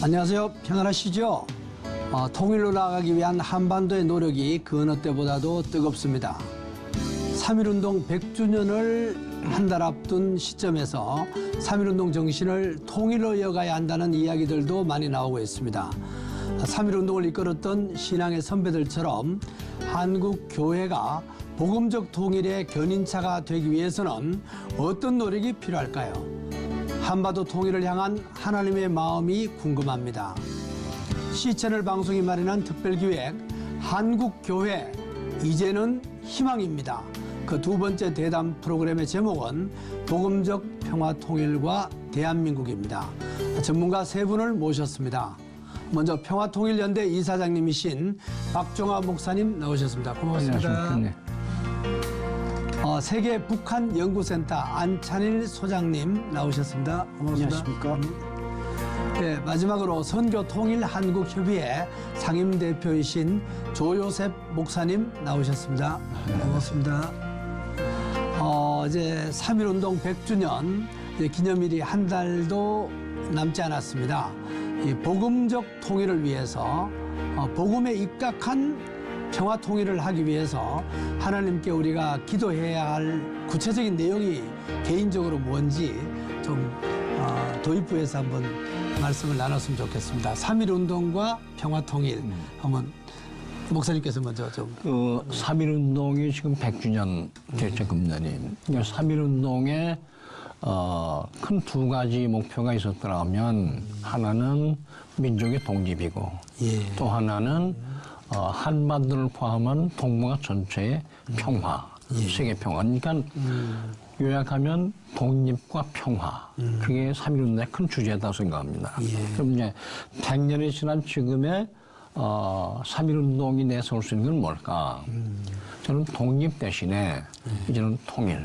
안녕하세요. 평안하시죠? 통일로 나아가기 위한 한반도의 노력이 그 어느 때보다도 뜨겁습니다. 3.1운동 100주년을 한 달 앞둔 시점에서 3.1운동 정신을 통일로 이어가야 한다는 이야기들도 많이 나오고 있습니다. 3.1운동을 이끌었던 신앙의 선배들처럼 한국 교회가 복음적 통일의 견인차가 되기 위해서는 어떤 노력이 필요할까요? 한반도 통일을 향한 하나님의 마음이 궁금합니다. 시채널 방송이 마련한 특별기획 한국교회 이제는 희망입니다. 그 두 번째 대담 프로그램의 제목은 복음적 평화통일과 대한민국입니다. 전문가 세 분을 모셨습니다. 먼저 평화통일연대 이사장님이신 박종화 목사님 나오셨습니다. 고맙습니다. 안녕하십니까. 세계 북한 연구센터 안찬일 소장님 나오셨습니다. 고맙습니다. 안녕하십니까. 네, 마지막으로 선교통일한국협의회 상임대표이신 조요셉 목사님 나오셨습니다. 고맙습니다. 이제 3.1운동 100주년 기념일이 한 달도 남지 않았습니다. 이 복음적 통일을 위해서 복음에 입각한 평화 통일을 하기 위해서 하나님께 우리가 기도해야 할 구체적인 내용이 개인적으로 뭔지 좀 도입부에서 한번 말씀을 나눴으면 좋겠습니다. 3.1운동과 평화 통일 한번 목사님께서 먼저 좀. 3.1운동이 지금 100주년 됐죠, 금년이. 3.1운동에 큰 두 가지 목표가 있었더라면 하나는 민족의 독립이고 또 하나는 한반도를 포함한 동북아 전체의 평화, 세계 평화. 그러니까 요약하면 독립과 평화. 그게 3.1운동의 큰 주제다 생각합니다. 그럼 이제 100년이 지난 지금의 3.1운동이 내세울 수 있는 건 뭘까? 저는 독립 대신에 이제는 통일.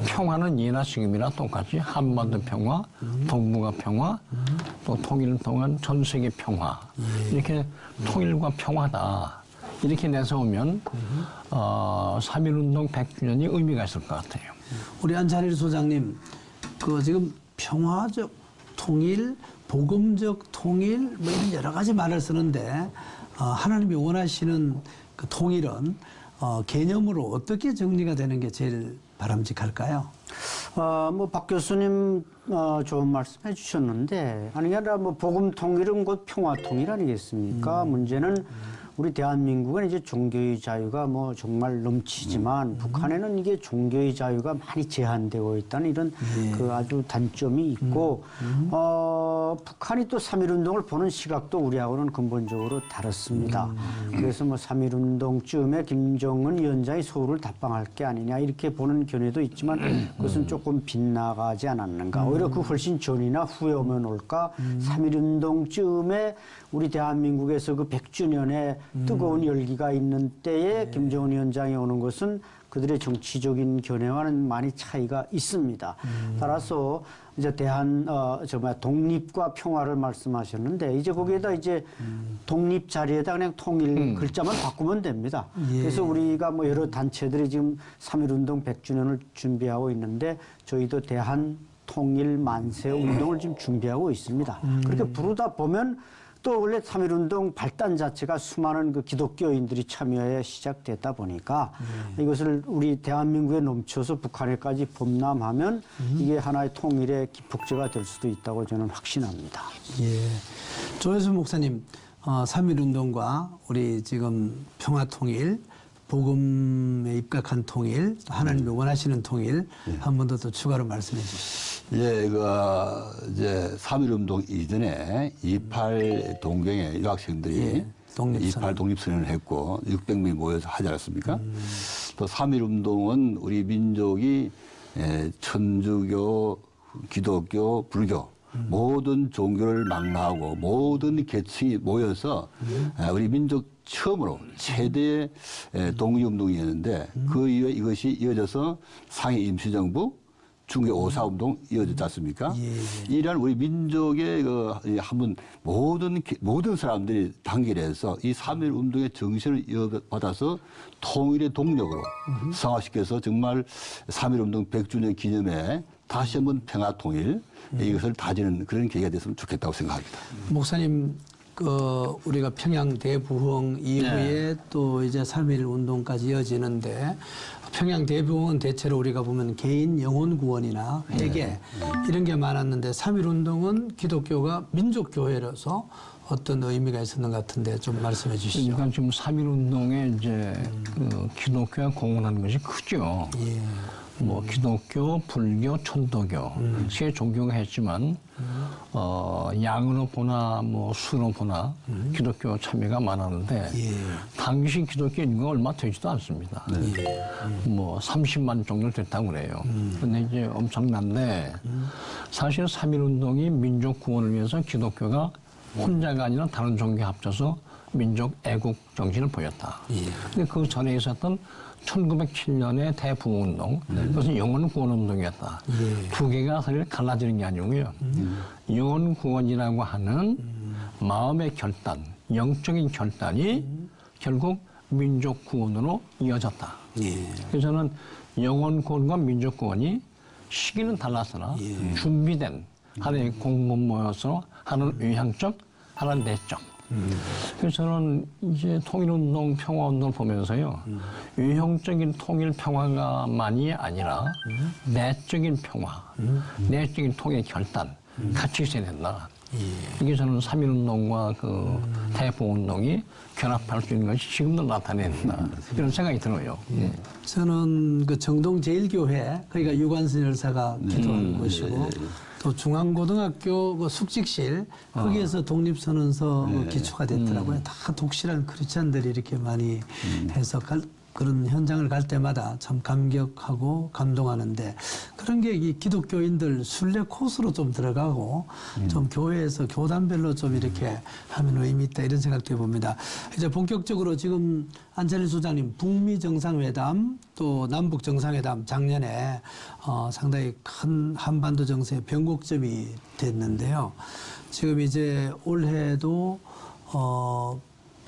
평화는 예나 지금이나 똑같이 한반도 평화, 동북아 평화, 또 통일을 통한 전 세계 평화. 이렇게 통일과 평화다. 이렇게 내세우면 3.1운동 100주년이 의미가 있을 것 같아요. 우리 안찬일 소장님, 지금 평화적 통일, 복음적 통일 뭐 이런 여러 가지 말을 쓰는데 하나님이 원하시는 그 통일은 개념으로 어떻게 정리가 되는 게 제일 바람직할까요? 박 교수님 좋은 말씀 해주셨는데 아니라 복음 통일은 곧 평화 통일 아니겠습니까? 문제는 우리 대한민국은 이제 종교의 자유가 정말 넘치지만 북한에는 이게 종교의 자유가 많이 제한되고 있다는 이런 그 아주 단점이 있고 북한이 또 3.1운동을 보는 시각도 우리하고는 근본적으로 다릅니다. 그래서 3.1운동쯤에 김정은 위원장이 서울을 답방할 게 아니냐 이렇게 보는 견해도 있지만 그것은 조금 빗나가지 않았는가. 오히려 그 훨씬 전이나 후에 오면 올까 3.1운동쯤에 우리 대한민국에서 그 100주년에 뜨거운 열기가 있는 때에 김정은 위원장이 오는 것은 그들의 정치적인 견해와는 많이 차이가 있습니다. 따라서 이제 독립과 평화를 말씀하셨는데 이제 거기에다 이제 독립 자리에다 그냥 통일 글자만 바꾸면 됩니다. 그래서 우리가 여러 단체들이 지금 3.1운동 100주년을 준비하고 있는데 저희도 대한 통일 만세 운동을 지금 준비하고 있습니다. 그렇게 부르다 보면 또 원래 3.1운동 발단 자체가 수많은 그 기독교인들이 참여해 시작됐다 보니까 이것을 우리 대한민국에 넘쳐서 북한에까지 범람하면 이게 하나의 통일의 기폭제가 될 수도 있다고 저는 확신합니다. 조혜수 목사님, 3.1운동과 우리 지금 평화통일, 복음에 입각한 통일, 하나님이 원하시는 통일 한 번 더 추가로 말씀해 주시죠. 이제 3.1운동 이전에 28 동경의 유학생들이 28 독립선언을 했고 600명이 모여서 하지 않았습니까? 또 3.1운동은 우리 민족이 천주교, 기독교, 불교 모든 종교를 망라하고 모든 계층이 모여서 우리 민족 처음으로 최대의 독립운동이었는데 그 이후에 이것이 이어져서 상해 임시정부, 중국의 5.4 운동 이어졌지 않습니까? 이러한 우리 민족의 한번 모든 사람들이 단결해서 이 3.1 운동의 정신을 이어받아서 통일의 동력으로 성화시켜서 정말 3.1 운동 100주년 기념에 다시 한번 평화 통일 이것을 다지는 그런 계기가 됐으면 좋겠다고 생각합니다. 목사님, 우리가 평양 대부흥 이후에 또 이제 3.1 운동까지 이어지는데 평양 대부흥은 대체로 우리가 보면 개인 영혼 구원이나 회개 이런 게 많았는데 3.1 운동은 기독교가 민족교회로서 어떤 의미가 있었는 것 같은데 좀 말씀해 주시죠. 그러니까 지금 3.1 운동에 이제 기독교가 공헌하는 것이 크죠. 뭐 기독교, 불교, 천도교 세 종교가 했지만 양으로 보나 뭐 수로 보나 기독교 참여가 많았는데 당시 기독교 인구가 얼마 되지도 않습니다. 뭐 30만 정도 됐다고 그래요. 근데 이제 엄청난데 사실 3.1 운동이 민족 구원을 위해서 기독교가 혼자가 아니라 다른 종교 합쳐서 민족 애국 정신을 보였다. 근데 그 전에 있었던 1907년의 대부흥운동, 그것은 영혼구원운동이었다. 두 개가 사실 갈라지는 게 아니고요. 영혼구원이라고 하는 마음의 결단, 영적인 결단이 결국 민족구원으로 이어졌다. 그래서 저는 영혼구원과 민족구원이 시기는 달랐으나 준비된 하나의 공범모여서 하나는 의향적, 하나는 내적. 그래서 저는 이제 통일운동, 평화운동을 보면서요, 유형적인 통일 평화가만이 아니라 내적인 평화, 내적인 통일 결단, 같이 있어야 된다. 이게 저는 3.1운동과 그 대부흥운동이 결합할 수 있는 것이 지금도 나타낸다. 이런 생각이 들어요. 저는 그 정동제일교회, 그러니까 유관순 열사가 기도한 곳이고, 또 중앙고등학교 그 숙직실, 거기에서 독립선언서 기초가 됐더라고요. 다 독실한 크리스찬들이 이렇게 많이 해서 그런 현장을 갈 때마다 참 감격하고 감동하는데, 그런 게 이 기독교인들 순례 코스로 좀 들어가고 좀 교회에서 교단별로 좀 이렇게 하면 의미 있다, 이런 생각도 해봅니다. 이제 본격적으로 지금 안철일 소장님 북미 정상회담 또 남북 정상회담 작년에 상당히 큰 한반도 정세의 변곡점이 됐는데요. 지금 이제 올해도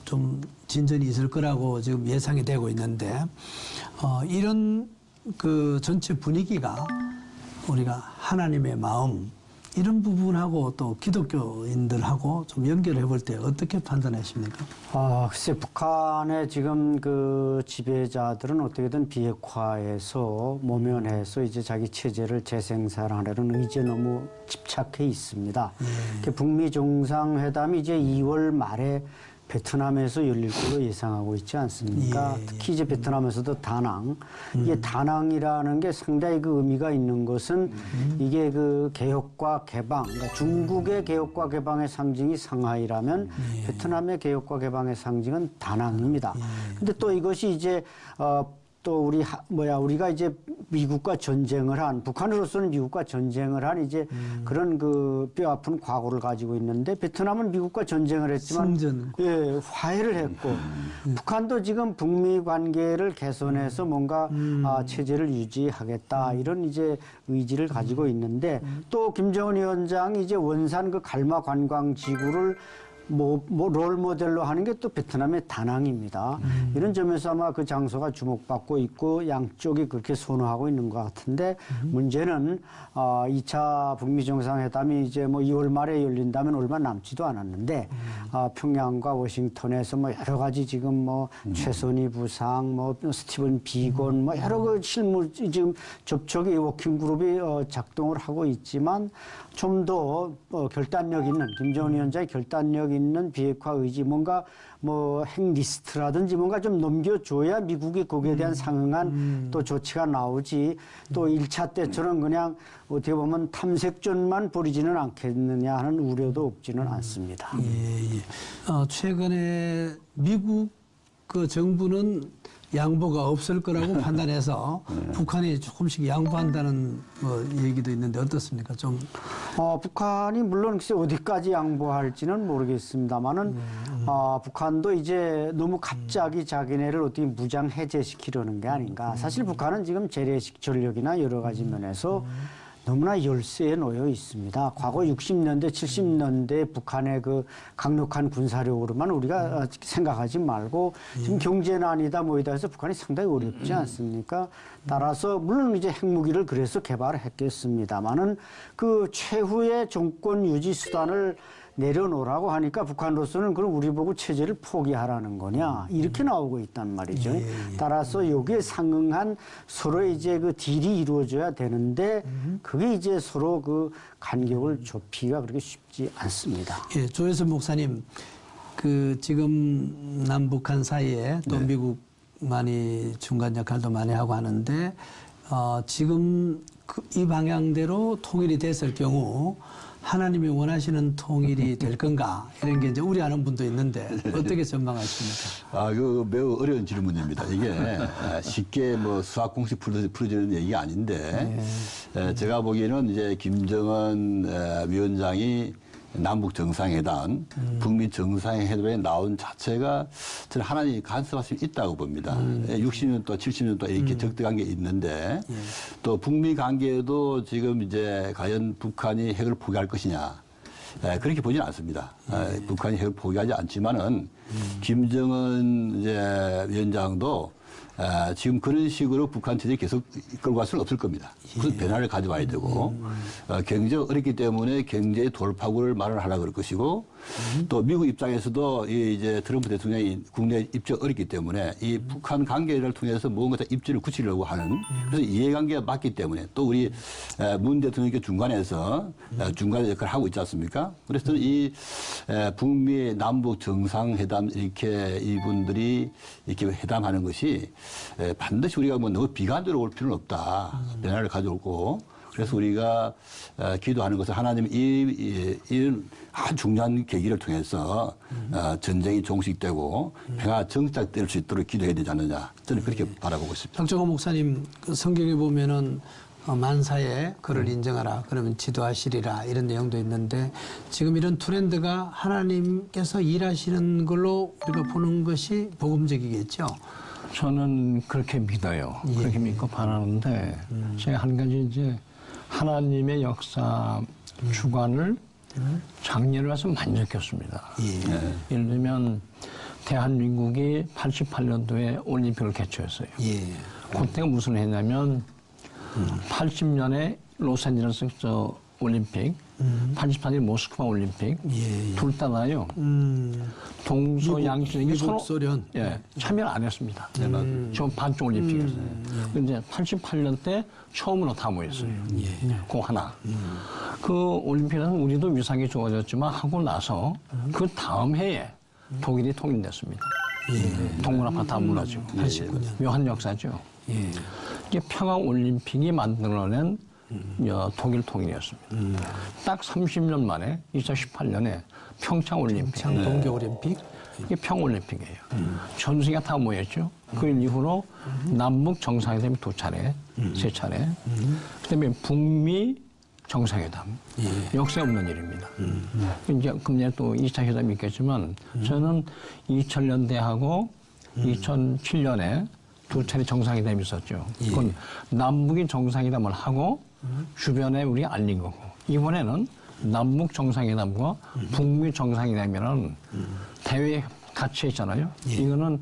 좀 진전이 있을 거라고 지금 예상이 되고 있는데, 이런 그 전체 분위기가 우리가 하나님의 마음, 이런 부분하고 또 기독교인들하고 좀 연결해 볼 때 어떻게 판단하십니까? 글쎄, 북한의 지금 그 지배자들은 어떻게든 비핵화해서 모면해서 이제 자기 체제를 재생산하려는 의지에 너무 집착해 있습니다. 북미 정상회담이 이제 2월 말에 베트남에서 열릴 걸로 예상하고 있지 않습니까? 특히 이제 베트남에서도 다낭. 이게 다낭이라는 게 상당히 그 의미가 있는 것은 이게 그 개혁과 개방, 그러니까 중국의 개혁과 개방의 상징이 상하이라면 베트남의 개혁과 개방의 상징은 다낭입니다. 근데 또 이것이 이제 또 우리가 이제 미국과 전쟁을 한, 북한으로서는 미국과 전쟁을 한 이제 그런 그 뼈아픈 과거를 가지고 있는데, 베트남은 미국과 전쟁을 했지만 화해를 했고, 북한도 지금 북미 관계를 개선해서 뭔가 체제를 유지하겠다, 이런 이제 의지를 가지고 있는데, 또 김정은 위원장이 이제 원산 그 갈마 관광 지구를 롤 모델로 하는 게 또 베트남의 다낭입니다. 이런 점에서 아마 그 장소가 주목받고 있고 양쪽이 그렇게 선호하고 있는 것 같은데, 문제는 2차 북미 정상회담이 이제 뭐 2월 말에 열린다면 얼마 남지도 않았는데, 평양과 워싱턴에서 뭐 여러 가지 지금 뭐 최선희 부상, 뭐 스티븐 비건, 뭐 여러 그 실무 지금 접촉이 워킹 그룹이 작동을 하고 있지만, 좀 더 결단력 있는, 김정은 위원장의 결단력 있는 비핵화 의지, 뭔가 뭐 핵 리스트라든지 뭔가 좀 넘겨줘야 미국이 거기에 대한 상응한 또 조치가 나오지, 또 1차 때처럼 그냥 어떻게 보면 탐색전만 벌이지는 않겠느냐 하는 우려도 없지는 않습니다. 최근에 미국 그 정부는 양보가 없을 거라고 판단해서 북한이 조금씩 양보한다는 뭐 얘기도 있는데 어떻습니까? 좀 북한이 물론 글쎄 어디까지 양보할지는 모르겠습니다만은 북한도 이제 너무 갑자기 자기네를 어떻게 무장 해제시키려는 게 아닌가. 사실 북한은 지금 재래식 전력이나 여러 가지 면에서 너무나 열세에 놓여 있습니다. 과거 60년대, 70년대 북한의 그 강력한 군사력으로만 우리가 생각하지 말고 지금 경제난이다 뭐이다 해서 북한이 상당히 어렵지 않습니까? 따라서 물론 이제 핵무기를 그래서 개발을 했겠습니다만은 그 최후의 정권 유지 수단을 내려놓으라고 하니까 북한으로서는 그럼 우리 보고 체제를 포기하라는 거냐 이렇게 나오고 있단 말이죠. 따라서 여기에 상응한 서로의 이제 그 딜이 이루어져야 되는데 그게 이제 서로 그 간격을 좁히기가 그렇게 쉽지 않습니다. 예, 조혜선 목사님, 그 지금 남북한 사이에 또 미국 많이 중간 역할도 많이 하고 하는데 지금 이 방향대로 통일이 됐을 경우 하나님이 원하시는 통일이 될 건가 이런 게 이제 우려하는 분도 있는데 어떻게 전망하십니까? 그 매우 어려운 질문입니다. 이게 쉽게 뭐 수학 공식 풀어지는 얘기가 아닌데 제가 보기에는 이제 김정은 위원장이 남북 정상회담, 북미 정상회담에 나온 자체가 저는 하나님이 간섭할 수 있다고 봅니다. 60년 동안, 70년 동안 이렇게 적대한 게 있는데 또 북미 관계에도 지금 이제 과연 북한이 핵을 포기할 것이냐. 그렇게 보지는 않습니다. 북한이 핵을 포기하지 않지만은 김정은 이제 위원장도 지금 그런 식으로 북한 체제를 계속 끌고 갈 수는 없을 겁니다. 그래서 변화를 가져와야 되고 경제가 어렵기 때문에 경제의 돌파구를 마련하려고 그럴 것이고 또 미국 입장에서도 이제 트럼프 대통령이 국내 입지가 어렵기 때문에 이 북한 관계를 통해서 뭔가 입지를 굳히려고 하는 그래서 이해관계가 맞기 때문에 또 우리 문 대통령이 중간에서 중간 역할을 하고 있지 않습니까? 그래서 이 북미 남북 정상회담 이렇게 이분들이 이렇게 회담하는 것이 반드시 우리가 뭐 너무 비관적으로 올 필요는 없다. 변화를 가져오고 그래서 우리가 기도하는 것은 하나님 이런 아주 중요한 계기를 통해서 전쟁이 종식되고 평화 정착될 수 있도록 기도해야 되지 않느냐. 저는 그렇게 바라보고 있습니다. 박정호 목사님, 그 성경에 보면은 만사에 그를 인정하라 그러면 지도하시리라 이런 내용도 있는데 지금 이런 트렌드가 하나님께서 일하시는 걸로 우리가 보는 것이 복음적이겠죠. 저는 그렇게 믿어요. 그렇게 믿고 바라는데 제가 한 가지 이제 하나님의 역사 주관을 작년에 와서 많이 느꼈습니다. 예를 들면 대한민국이 88년도에 올림픽을 개최했어요. 그때가 무슨 해냐면 80년에 로스앤젤레스 올림픽, 84년 모스크바 올림픽 둘 다 다요. 동서양쪽이 서로 소련 참여를 안 했습니다. 저 반쪽 올림픽이었어요. 근데 88년 때 처음으로 다 모였어요. 그 하나. 그 올림픽에서 우리도 위상이 좋아졌지만 하고 나서 그 다음 해에 독일이 통일됐습니다. 동문아파 다 무너지고. 묘한 역사죠. 이게 평화 올림픽이 만들어낸 독일 통일이었습니다. 딱 30년 만에 2018년에 평창 올림픽. 평창 동계 올림픽. 이게 평올림픽이에요. 전 세계가 다 모였죠. 그 이후로 남북 정상회담이 두 차례, 세 차례. 그다음에 북미 정상회담. 역사 없는 일입니다. 이제 금년에 또 2차 회담이 있겠지만 저는 2000년대하고 2007년에 두 차례 정상회담이 있었죠. 그건 남북이 정상회담을 하고 주변에 우리가 알린 거고 이번에는 남북 정상회담과 북미 정상회담이라는 대회에 같이 있잖아요. 이거는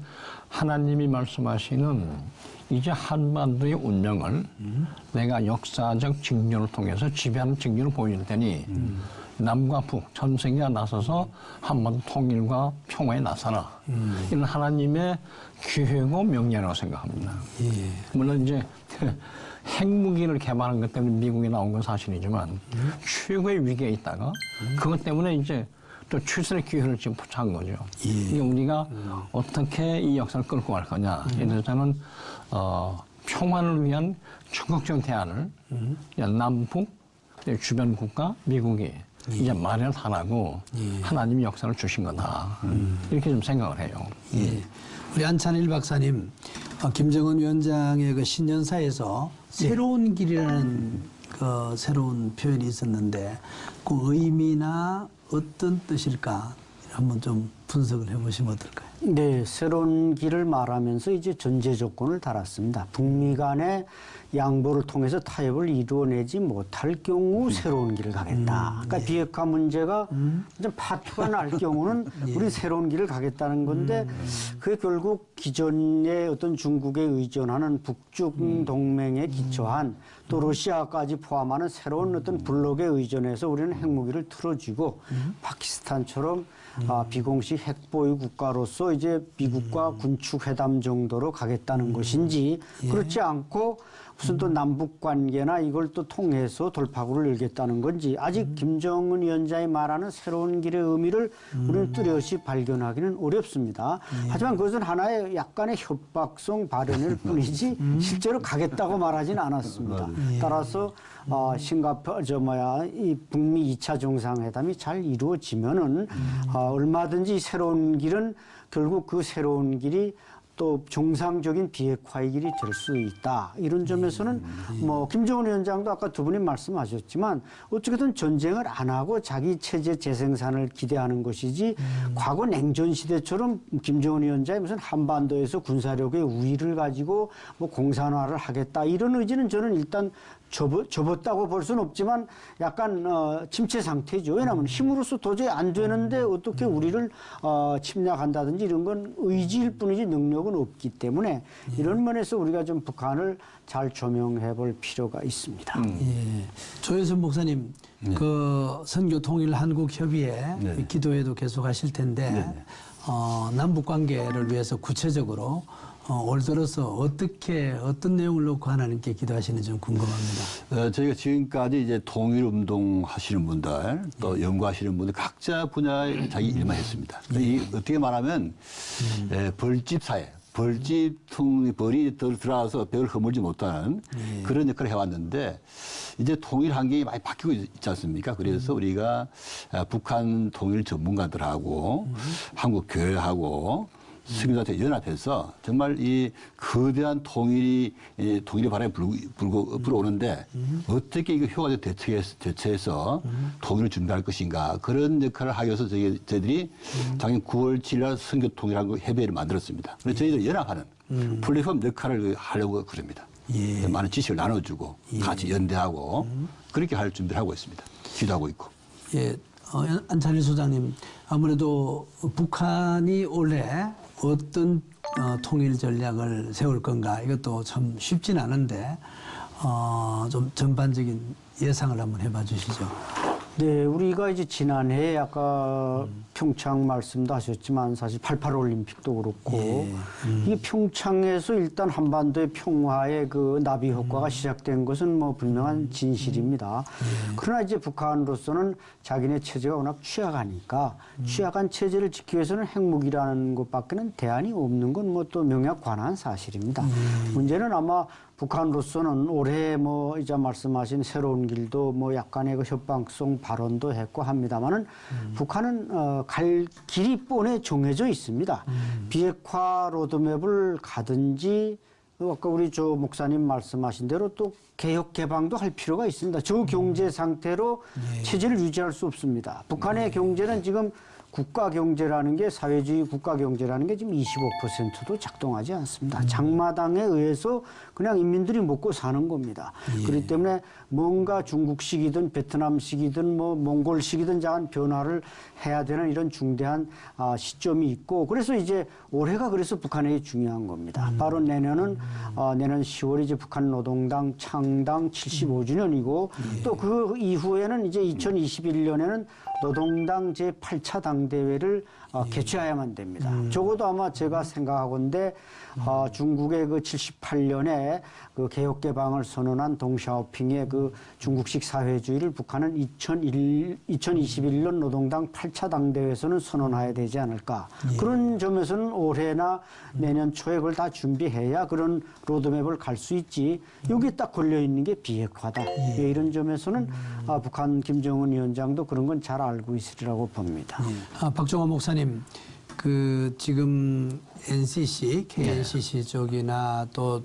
하나님이 말씀하시는 이제 한반도의 운명을 내가 역사적 징조를 통해서 지배하는 징조를 보여줄 테니 남과 북, 전 세계가 나서서 한반도 통일과 평화에 나서라. 이런 하나님의 기회고 명령이라고 생각합니다. 물론 이제 핵무기를 개발한 것 때문에 미국이 나온 건 사실이지만 최고의 위기에 있다가 그것 때문에 이제 또 출세의 기회를 지금 포착한 거죠. 이게 우리가 어떻게 이 역사를 끌고 갈 거냐. 그래서 저는 평화를 위한 적극적인 대안을 남북 주변 국가 미국이 이제 마련을 하라고 하나님이 역사를 주신 거다. 이렇게 좀 생각을 해요. 우리 안찬일 박사님, 김정은 위원장의 그 신년사에서 새로운 길이라는 그 새로운 표현이 있었는데 그 의미나 어떤 뜻일까 한번 좀 분석을 해보시면 어떨까요? 네, 새로운 길을 말하면서 이제 전제 조건을 달았습니다. 북미 간의 양보를 통해서 타협을 이루어내지 못할 경우 새로운 길을 가겠다. 그러니까 비핵화 문제가 좀 파투가 날 경우는 우리 새로운 길을 가겠다는 건데 그게 결국 기존의 어떤 중국에 의존하는 북중 동맹에 기초한 또 러시아까지 포함하는 새로운 어떤 블록에 의존해서 우리는 핵무기를 틀어쥐고 파키스탄처럼 비공식 핵보유 국가로서 이제 미국과 군축 회담 정도로 가겠다는 것인지 그렇지 않고 무슨 또 남북 관계나 이걸 또 통해서 돌파구를 열겠다는 건지 아직 김정은 위원장이 말하는 새로운 길의 의미를 우리는 뚜렷이 발견하기는 어렵습니다. 하지만 그것은 하나의 약간의 협박성 발언일 뿐이지 실제로 가겠다고 말하지는 않았습니다. 따라서 이 북미 2차 정상회담이 잘 이루어지면은 얼마든지 새로운 길은 결국 그 새로운 길이 또 정상적인 비핵화의 길이 될 수 있다. 이런 점에서는 뭐 김정은 위원장도 아까 두 분이 말씀하셨지만 어떻게든 전쟁을 안 하고 자기 체제 재생산을 기대하는 것이지 과거 냉전 시대처럼 김정은 위원장이 무슨 한반도에서 군사력의 우위를 가지고 뭐 공산화를 하겠다 이런 의지는 저는 일단 접었다고 볼 수는 없지만 약간 침체 상태죠. 왜냐하면 힘으로서 도저히 안 되는데 어떻게 우리를 침략한다든지 이런 건 의지일 뿐이지 능력은 없기 때문에 이런 면에서 우리가 좀 북한을 잘 조명해 볼 필요가 있습니다. 예. 조혜선 목사님, 그 선교통일한국협의회 네. 기도회도 계속 하실 텐데 남북 관계를 위해서 구체적으로 올 들어서 어떤 내용을 놓고 하나님께 기도하시는지 좀 궁금합니다. 저희가 지금까지 이제 통일운동 하시는 분들 또 연구하시는 분들 각자 분야에 자기 일만 했습니다. 어떻게 말하면 벌집 사회, 벌이 들어와서 벽을 허물지 못하는 그런 역할을 해왔는데 이제 통일 환경이 많이 바뀌고 있지 않습니까? 그래서 우리가 북한 통일 전문가들하고 한국 교회하고 선교사한테 연합해서 정말 이 거대한 통일의 바람이 불어오는데 어떻게 이거 효과적 대처해서 통일을 준비할 것인가 그런 역할을 하기 위해서 저희들이 작년 9월 7일 선교통일한국 협의회를 만들었습니다. 그래서 저희들 연합하는 플랫폼 역할을 하려고 그럽니다. 예. 많은 지식을 나눠주고 같이 연대하고 그렇게 할 준비를 하고 있습니다. 기도하고 있고. 예, 안찬일 소장님, 아무래도 북한이 올해 어떤 통일 전략을 세울 건가 이것도 참 쉽진 않은데 좀 전반적인 예상을 한번 해봐 주시죠. 네, 우리가 이제 지난해 아까 평창 말씀도 하셨지만 사실 88 올림픽도 그렇고 이게 평창에서 일단 한반도의 평화의 그 나비 효과가 시작된 것은 뭐 분명한 진실입니다. 그러나 이제 북한으로서는 자기네 체제가 워낙 취약하니까 취약한 체제를 지키기 위해서는 핵무기라는 것밖에는 대안이 없는 건 뭐 또 명약관한 사실입니다. 문제는 아마 북한으로서는 올해 뭐 이제 말씀하신 새로운 길도 뭐 약간의 그 협박성 발언도 했고 합니다만은 북한은 갈 길이 뻔히 정해져 있습니다. 비핵화 로드맵을 가든지 아까 우리 조 목사님 말씀하신 대로 또 개혁 개방도 할 필요가 있습니다. 저 경제 상태로 체제를 유지할 수 없습니다. 북한의 경제는 지금 국가 경제라는 게 사회주의 국가 경제라는 게 지금 25%도 작동하지 않습니다. 장마당에 의해서 그냥 인민들이 먹고 사는 겁니다. 그렇기 때문에 뭔가 중국식이든 베트남식이든 뭐 몽골식이든 작은 변화를 해야 되는 이런 중대한 시점이 있고 그래서 이제 올해가 그래서 북한에게 중요한 겁니다. 바로 내년 10월이 이제 북한 노동당 창당 75주년이고 또 그 이후에는 이제 2021년에는 노동당 제8차 당대회를 개최해야만 됩니다. 적어도 아마 제가 생각하건대 중국의 그 78년에 그 개혁 개방을 선언한 동샤오핑의 그 중국식 사회주의를 북한은 2021년 노동당 8차 당대회에서는 선언해야 되지 않을까. 그런 점에서는 올해나 내년 초에 그걸 다 준비해야 그런 로드맵을 갈 수 있지. 여기에 딱 걸려 있는 게 비핵화다. 이런 점에서는 북한 김정은 위원장도 그런 건 잘 알고 있으리라고 봅니다. 박종원 목사님, 그 지금 NCC, KNCC 쪽이나 또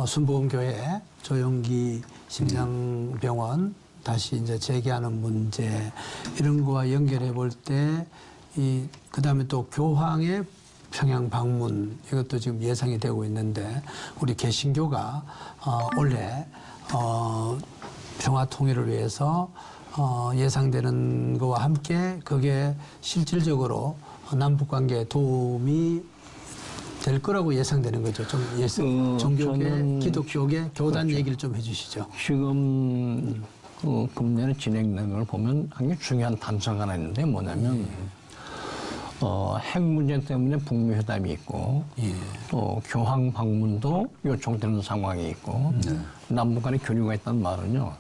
순복음교회 조영기 심장병원 다시 이제 재개하는 문제 이런 거와 연결해 볼 때 그다음에 또 교황의 평양 방문 이것도 지금 예상이 되고 있는데 우리 개신교가 올해 평화 통일을 위해서 예상되는 것과 함께 그게 실질적으로 남북 관계에 도움이 될 거라고 예상되는 거죠. 좀 종교계, 기독교계, 교단 그렇죠. 얘기를 좀 해주시죠. 지금 금년에 진행된 걸 보면 굉장히 중요한 단서가 하나 있는데 뭐냐면 핵 문제 때문에 북미 회담이 있고 또 교황 방문도 요청되는 상황이 있고 남북 간의 교류가 있다는 말은요.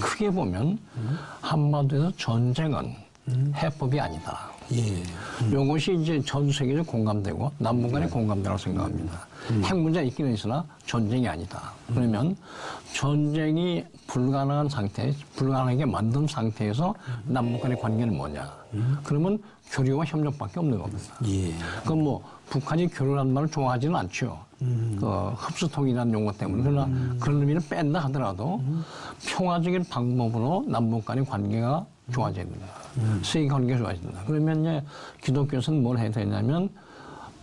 크게 보면 한반도에서 전쟁은 해법이 아니다. 이것이 이제 전 세계적으로 공감되고 남북 간에 공감되라고 생각합니다. 핵 문제가 있기는 있으나 전쟁이 아니다. 그러면 전쟁이 불가능한 상태, 불가능하게 만든 상태에서 남북 간의 관계는 뭐냐? 그러면 교류와 협력밖에 없는 겁니다. 그럼 뭐 북한이 교류라는 말을 좋아하지는 않죠. 그 흡수통이라는 용어 때문에. 그러나 그런 의미를 뺀다 하더라도 평화적인 방법으로 남북 간의 관계가 좋아져야 된다. 세계 관계가 좋아져야 된다. 그러면 이제 기독교에서는 뭘 해야 되냐면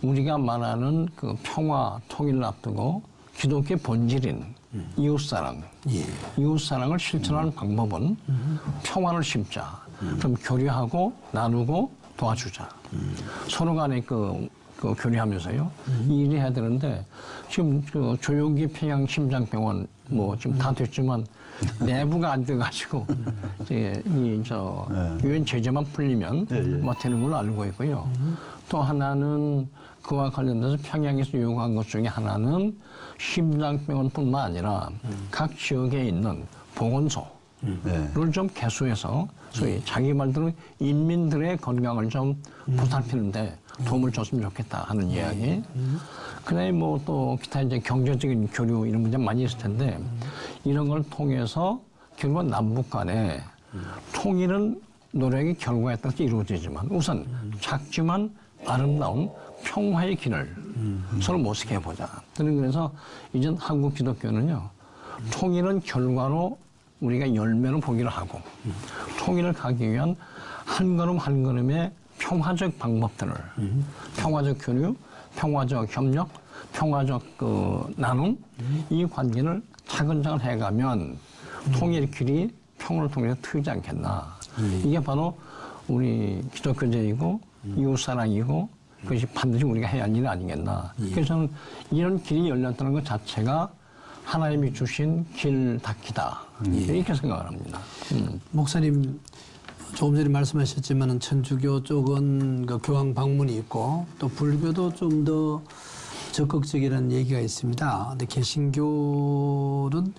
우리가 말하는 그 평화 통일을 앞두고 기독교의 본질인 이웃사랑, 이웃사랑을 실천하는 방법은 평화를 심자. 그럼 교류하고 나누고 도와주자. 서로 간에 그 교류하면서요. 이 일을 해야 되는데 지금 그 조용기 평양 심장병원 뭐 지금 다 됐지만 내부가 안 돼가지고 이제 유엔 제재만 풀리면 뭐 되는 걸로 알고 있고요. 또 하나는 그와 관련돼서 평양에서 요구한 것 중에 하나는 심장병원뿐만 아니라 각 지역에 있는 보건소를 좀 개수해서 소위 자기 말대로 인민들의 건강을 좀 보살피는데 도움을 줬으면 좋겠다 하는 이야기. 그다음에 뭐 또 기타 이제 경제적인 교류 이런 문제 많이 있을 텐데 이런 걸 통해서 결국 남북 간에 통일은 노력의 결과에 따라서 이루어지지만 우선 작지만 아름다운 평화의 길을 서로 모색해 보자. 그래서 이젠 한국 기독교는요. 통일은 결과로 우리가 열매로 보기를 하고 통일을 가기 위한 한 걸음 한 걸음의 평화적 방법들을 평화적 교류, 평화적 협력, 평화적 그 나눔 이 관계를 차근차근 해가면 통일 길이 평화를 통해서 트이지 않겠나. 이게 바로 우리 기독교제이고 이웃사랑이고 그것이 반드시 우리가 해야 할 일 아니겠나. 그래서 저는 이런 길이 열렸다는 것 자체가 하나님이 주신 길 닫기다. 이렇게 생각을 합니다. 목사님 조금 전에 말씀하셨지만 천주교 쪽은 그 교황 방문이 있고 또 불교도 좀 더 적극적이라는 얘기가 있습니다. 근데 개신교는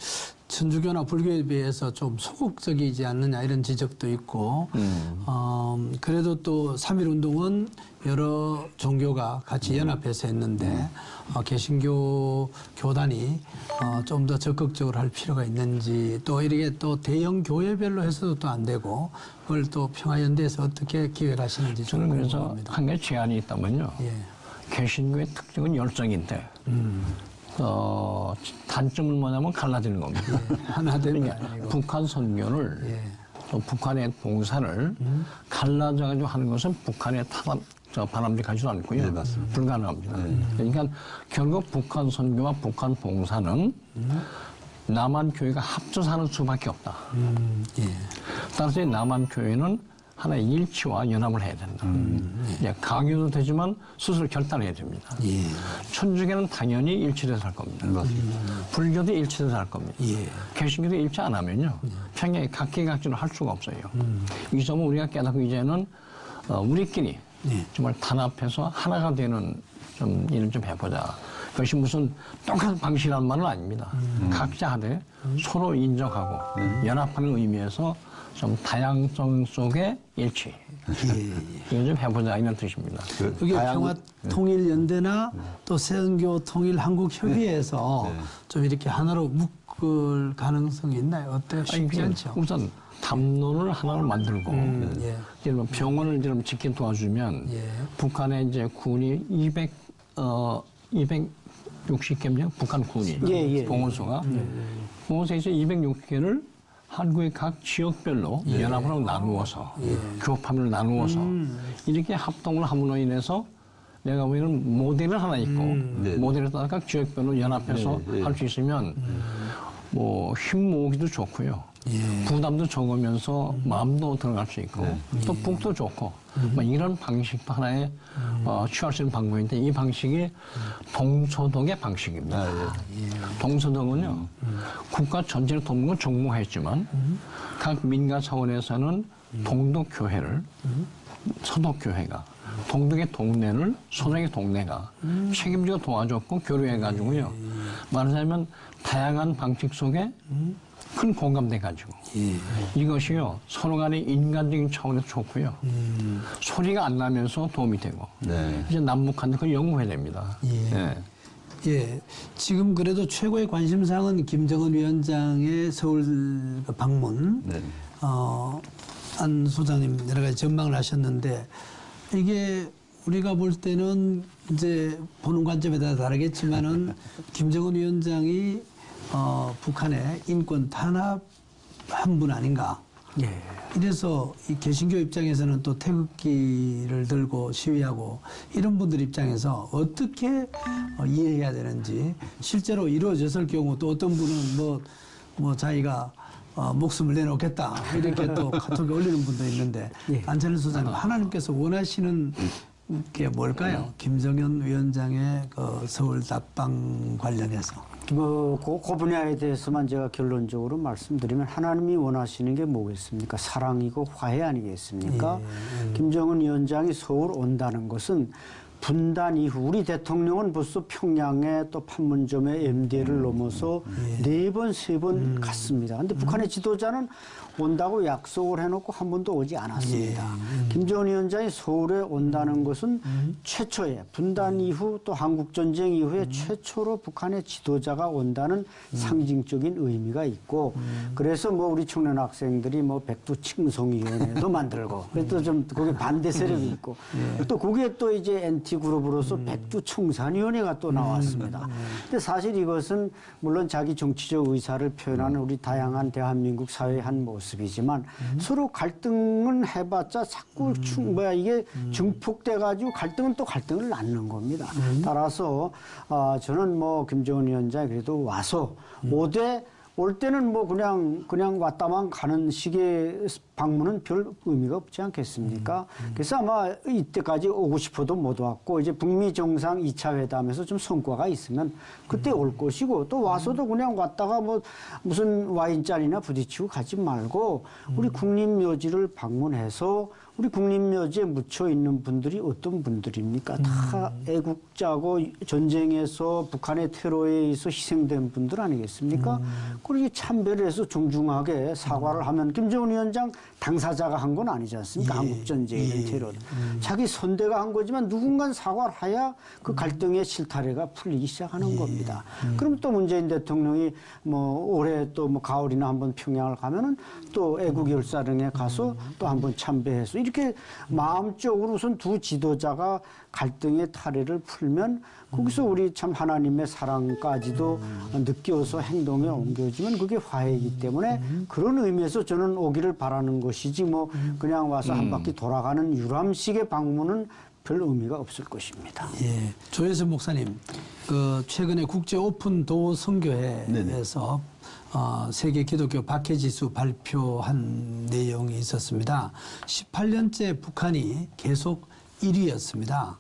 천주교나 불교에 비해서 좀 소극적이지 않느냐 이런 지적도 있고 그래도 또 3.1운동은 여러 종교가 같이 연합해서 했는데 개신교 교단이 좀 더 적극적으로 할 필요가 있는지 또 이렇게 또 대형 교회별로 해서도 또 안 되고 그걸 또 평화연대에서 어떻게 기획하시는지 저는 그래서 궁금합니다. 한 가지 제안이 있다면요. 개신교의 특징은 열정인데 단점은 뭐냐면 갈라지는 겁니다. 하나 되면 그러니까 아니고. 북한 선교를 또 북한의 봉사를 갈라져가지고 하는 것은 북한의 바람직하지도 않고요. 불가능합니다. 그러니까 결국 북한 선교와 북한 봉사는 남한 교회가 합쳐서 하는 수밖에 없다. 따라서 남한 교회는 하나의 일치와 연합을 해야 된다. 강요도 되지만 스스로 결단해야 됩니다. 천주교는 당연히 일치돼서 할 겁니다. 불교도 일치돼서 할 겁니다. 개신교도 일치 안 하면요. 평양에 각기각지로 할 수가 없어요. 이 점은 우리가 깨닫고 이제는 우리끼리 정말 단합해서 하나가 되는 좀 일을 좀 해보자. 그것이 무슨 똑같은 방식이라는 말은 아닙니다. 각자 하되 서로 인정하고 연합하는 의미에서 좀 다양성 속의 일치. 이거 좀 해보자 이런 뜻입니다. 그게 평화통일연대나 또 세선교통일한국협의회에서 좀 이렇게 하나로 묶을 가능성이 있나요? 어때? 쉽지 않죠? 우선 담론을 하나를 만들고 예를 병원을 좀 지켜 도와주면 북한의 이제 군이 260개면 북한 군이 봉원소가 봉원소에서 260개를 한국의 각 지역별로 연합으로 나누어서 교파를 나누어서 이렇게 합동을 함으로 인해서 내가 보기에는 모델은 하나 있고 모델을 따라 각 지역별로 연합해서 할 수 있으면 뭐 힘 모으기도 좋고요. 부담도 적으면서 마음도 들어갈 수 있고 또 북도 좋고 뭐 이런 방식도 하나의 취할 수 있는 방법인데 이 방식이 동서동의 방식입니다. 동서동은요 국가 전체를 돕는 건 정무했지만 각 민간 차원에서는 동독교회를 서독교회가 동독의 동네를 서독의 동네가 책임지고 도와줬고 교류해가지고요 말하자면 다양한 방식 속에 큰 공감돼 가지고 이것이요 서로 간의 인간적인 차원에서 좋고요 소리가 안 나면서 도움이 되고 이제 남북한도 그걸 연구해야 됩니다. 예, 지금 그래도 최고의 관심사항은 김정은 위원장의 서울 방문. 안 소장님 여러 가지 전망을 하셨는데 이게 우리가 볼 때는 이제 보는 관점에 따라 다르겠지만은 김정은 위원장이 북한의 인권 탄압 한 분 아닌가. 이래서 이 개신교 입장에서는 또 태극기를 들고 시위하고 이런 분들 입장에서 어떻게 이해해야 되는지 실제로 이루어졌을 경우 또 어떤 분은 뭐 자기가 목숨을 내놓겠다 이렇게 또 카톡에 올리는 분도 있는데 안철수 소장님 하나님께서 원하시는 게 뭘까요? 김정은 위원장의 그 서울 답방 관련해서. 그 분야에 대해서만 제가 결론적으로 말씀드리면 하나님이 원하시는 게 뭐겠습니까? 사랑이고 화해 아니겠습니까? 김정은 위원장이 서울 온다는 것은 분단 이후 우리 대통령은 벌써 평양에 또 판문점에 MD를 넘어서 4번, 3번 갔습니다. 근데 북한의 지도자는 온다고 약속을 해놓고 한 번도 오지 않았습니다. 김정은 위원장이 서울에 온다는 것은 최초의 분단 이후 또 한국전쟁 이후에 최초로 북한의 지도자가 온다는 상징적인 의미가 있고 그래서 뭐 우리 청년 학생들이 뭐 백두칭송위원회도 만들고 그래도 좀 거기에 반대 세력이 있고 또 거기에 또 이제 NT그룹으로서 백두청산위원회가 또 나왔습니다. 근데 사실 이것은 물론 자기 정치적 의사를 표현하는 우리 다양한 대한민국 사회의 한 모습이지만 서로 갈등은 해봤자 자꾸 이게 증폭돼가지고 갈등은 또 갈등을 낳는 겁니다. 따라서 저는 뭐 김정은 위원장이 그래도 와서 올 때는 뭐 그냥 왔다만 가는 식의 방문은 별 의미가 없지 않겠습니까? 그래서 아마 이때까지 오고 싶어도 못 왔고 이제 북미 정상 2차 회담에서 좀 성과가 있으면 그때 올 것이고 또 와서도 그냥 왔다가 뭐 무슨 와인잔이나 부딪히고 가지 말고 우리 국립묘지를 방문해서 우리 국립묘지에 묻혀 있는 분들이 어떤 분들입니까? 다 애국자고 전쟁에서 북한의 테러에 의해서 희생된 분들 아니겠습니까? 그렇게 참배를 해서 정중하게 사과를 하면 김정은 위원장 당사자가 한 건 아니지 않습니까? 한국전쟁이든 테러. 자기 선대가 한 거지만 누군가 사과를 해야 그 갈등의 실타래가 풀리기 시작하는 겁니다. 그럼 또 문재인 대통령이 뭐 올해 또 뭐 가을이나 한번 평양을 가면은 또 애국열사령에 가서 또 한번 참배해서 이렇게 마음적으로 우선 두 지도자가 갈등의 타래를 풀면 거기서 우리 참 하나님의 사랑까지도 느껴서 행동에 옮겨지면 그게 화해이기 때문에 그런 의미에서 저는 오기를 바라는 것이지 뭐 그냥 와서 한 바퀴 돌아가는 유람식의 방문은 별 의미가 없을 것입니다. 예, 조혜선 목사님, 그 최근에 국제 오픈 도어 선교회에서 세계 기독교 박해지수 발표한 내용이 있었습니다. 18년째 북한이 계속 1위였습니다.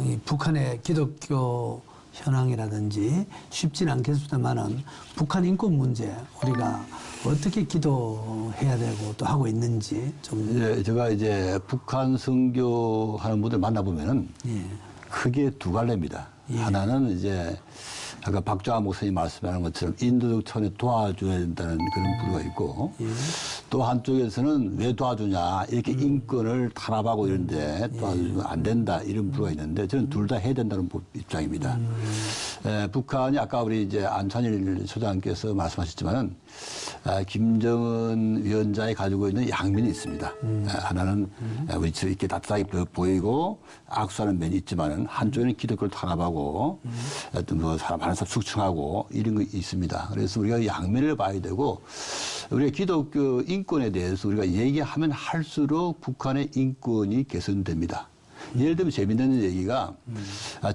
이 북한의 기독교 현황이라든지 쉽지는 않겠습니다만은 북한 인권 문제 우리가 어떻게 기도해야 되고 또 하고 있는지 좀. 예, 제가 이제 북한 선교하는 분들 만나보면은 크게 두 갈래입니다. 하나는 이제 아까 박정환 목사님 말씀하는 것처럼 인도적 차원에 도와줘야 된다는 그런 부류가 있고 또 한쪽에서는 왜 도와주냐 이렇게 인권을 탄압하고 이런데 도와주면 안 된다 이런 부류가 있는데 저는 둘 다 해야 된다는 입장입니다. 북한이 아까 우리 이제 안찬일 소장님께서 말씀하셨지만은 김정은 위원장이 가지고 있는 양면이 있습니다. 하나는 우리 이렇게 따뜻하게 보이고 악수하는 면이 있지만은 한쪽에는 기독교를 탄압하고 어떤 뭐 사람 많은 사람 숙청하고 이런 거 있습니다. 그래서 우리가 양면을 봐야 되고 우리가 기독교 인권에 대해서 우리가 얘기하면 할수록 북한의 인권이 개선됩니다. 예를 들면 재밌는 얘기가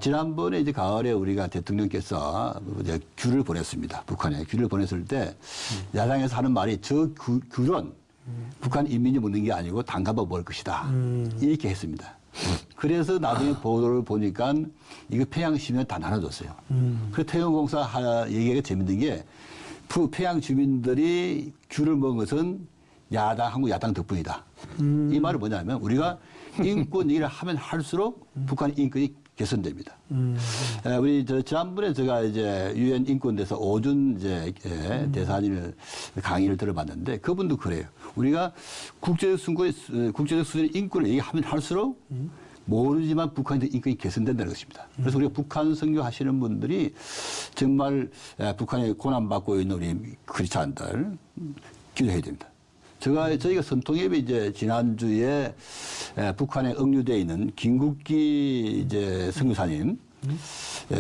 지난번에 이제 가을에 우리가 대통령께서 이제 귤을 보냈습니다. 북한에 귤을 보냈을 때 야당에서 하는 말이 저 귤은 북한 인민이 먹는 게 아니고 단가버 먹을 것이다. 이렇게 했습니다. 그래서 나중에 보도를 보니까 이거 평양 시민을 다 나눠줬어요. 그래서 태영공사 얘기가 재밌는 게 평양 주민들이 귤을 먹은 것은 한국 야당 덕분이다. 이 말은 뭐냐면 우리가 인권 얘기를 하면 할수록 북한 인권이 개선됩니다. 우리 지난번에 제가 이제 유엔 인권대사 오준 이제 대사님을 강의를 들어봤는데 그분도 그래요. 우리가 국제적 수준의 인권을 얘기하면 할수록 모르지만 북한의 인권이 개선된다는 것입니다. 그래서 우리가 북한 선교하시는 분들이 정말 북한에 고난받고 있는 우리 크리스찬들 기도해야 됩니다. 저희가 선통협에 이제 지난주에 북한에 억류되어 있는 김국기 이제 선교사님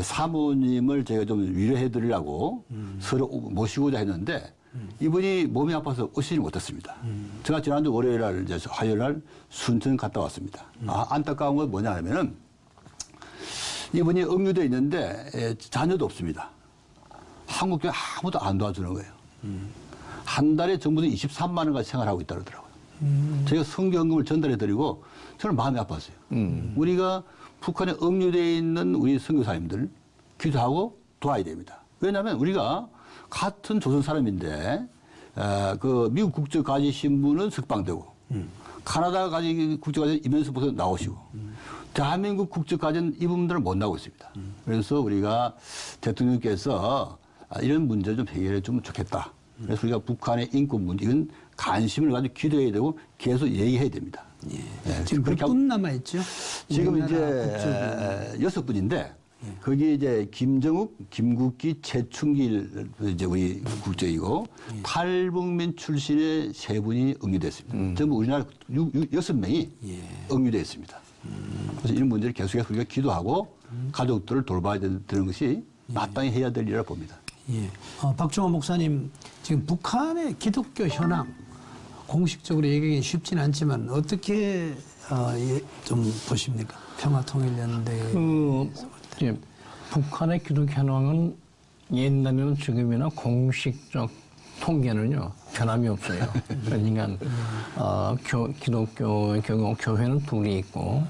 사모님을 제가 좀 위로해 드리려고 서로 모시고자 했는데 이분이 몸이 아파서 오시지 못했습니다. 제가 지난주 월요일 날 이제 화요일 날 순천 갔다 왔습니다. 안타까운 건 뭐냐 하면은 이분이 억류되어 있는데 자녀도 없습니다. 한국 교회 아무도 안 도와주는 거예요. 한 달에 정부도 23만 원까지 생활하고 있다 그러더라고요. 저희가 성경금을 전달해드리고 저는 마음이 아팠어요. 우리가 북한에 억류되어 있는 우리 선교사님들 기도하고 도와야 됩니다. 왜냐하면 우리가 같은 조선 사람인데 그 미국 국적 가지신 분은 석방되고 카나다 국적 가진 이면서부터 나오시고 대한민국 국적 가진 이분들은 못 나오고 있습니다. 그래서 우리가 대통령께서 이런 문제를 좀 해결해 주면 좋겠다. 그래서 우리가 북한의 인권 문제, 이건 관심을 가지고 기도해야 되고 계속 얘기해야 됩니다. 예. 지금 몇 분 남아있죠? 지금 이제 6분인데, 거기에 이제 김정욱, 김국기, 최충길 이제 우리 국적이고, 탈북민 출신의 3분이 억류됐습니다. 전부 우리나라 6명이 억류됐습니다. 그래서 이런 문제를 계속해서 우리가 기도하고 가족들을 돌봐야 되는 것이 마땅히 해야 될 일이라 봅니다. 예. 박종호 목사님, 지금 북한의 기독교 현황 공식적으로 얘기하기 쉽지는 않지만 어떻게 좀 보십니까? 평화통일연대. 이제 북한의 기독교 현황은 옛날에는 지금이나 공식적 통계는요 변함이 없어요. 그러니까 기독교 경우 교회는 2이 있고.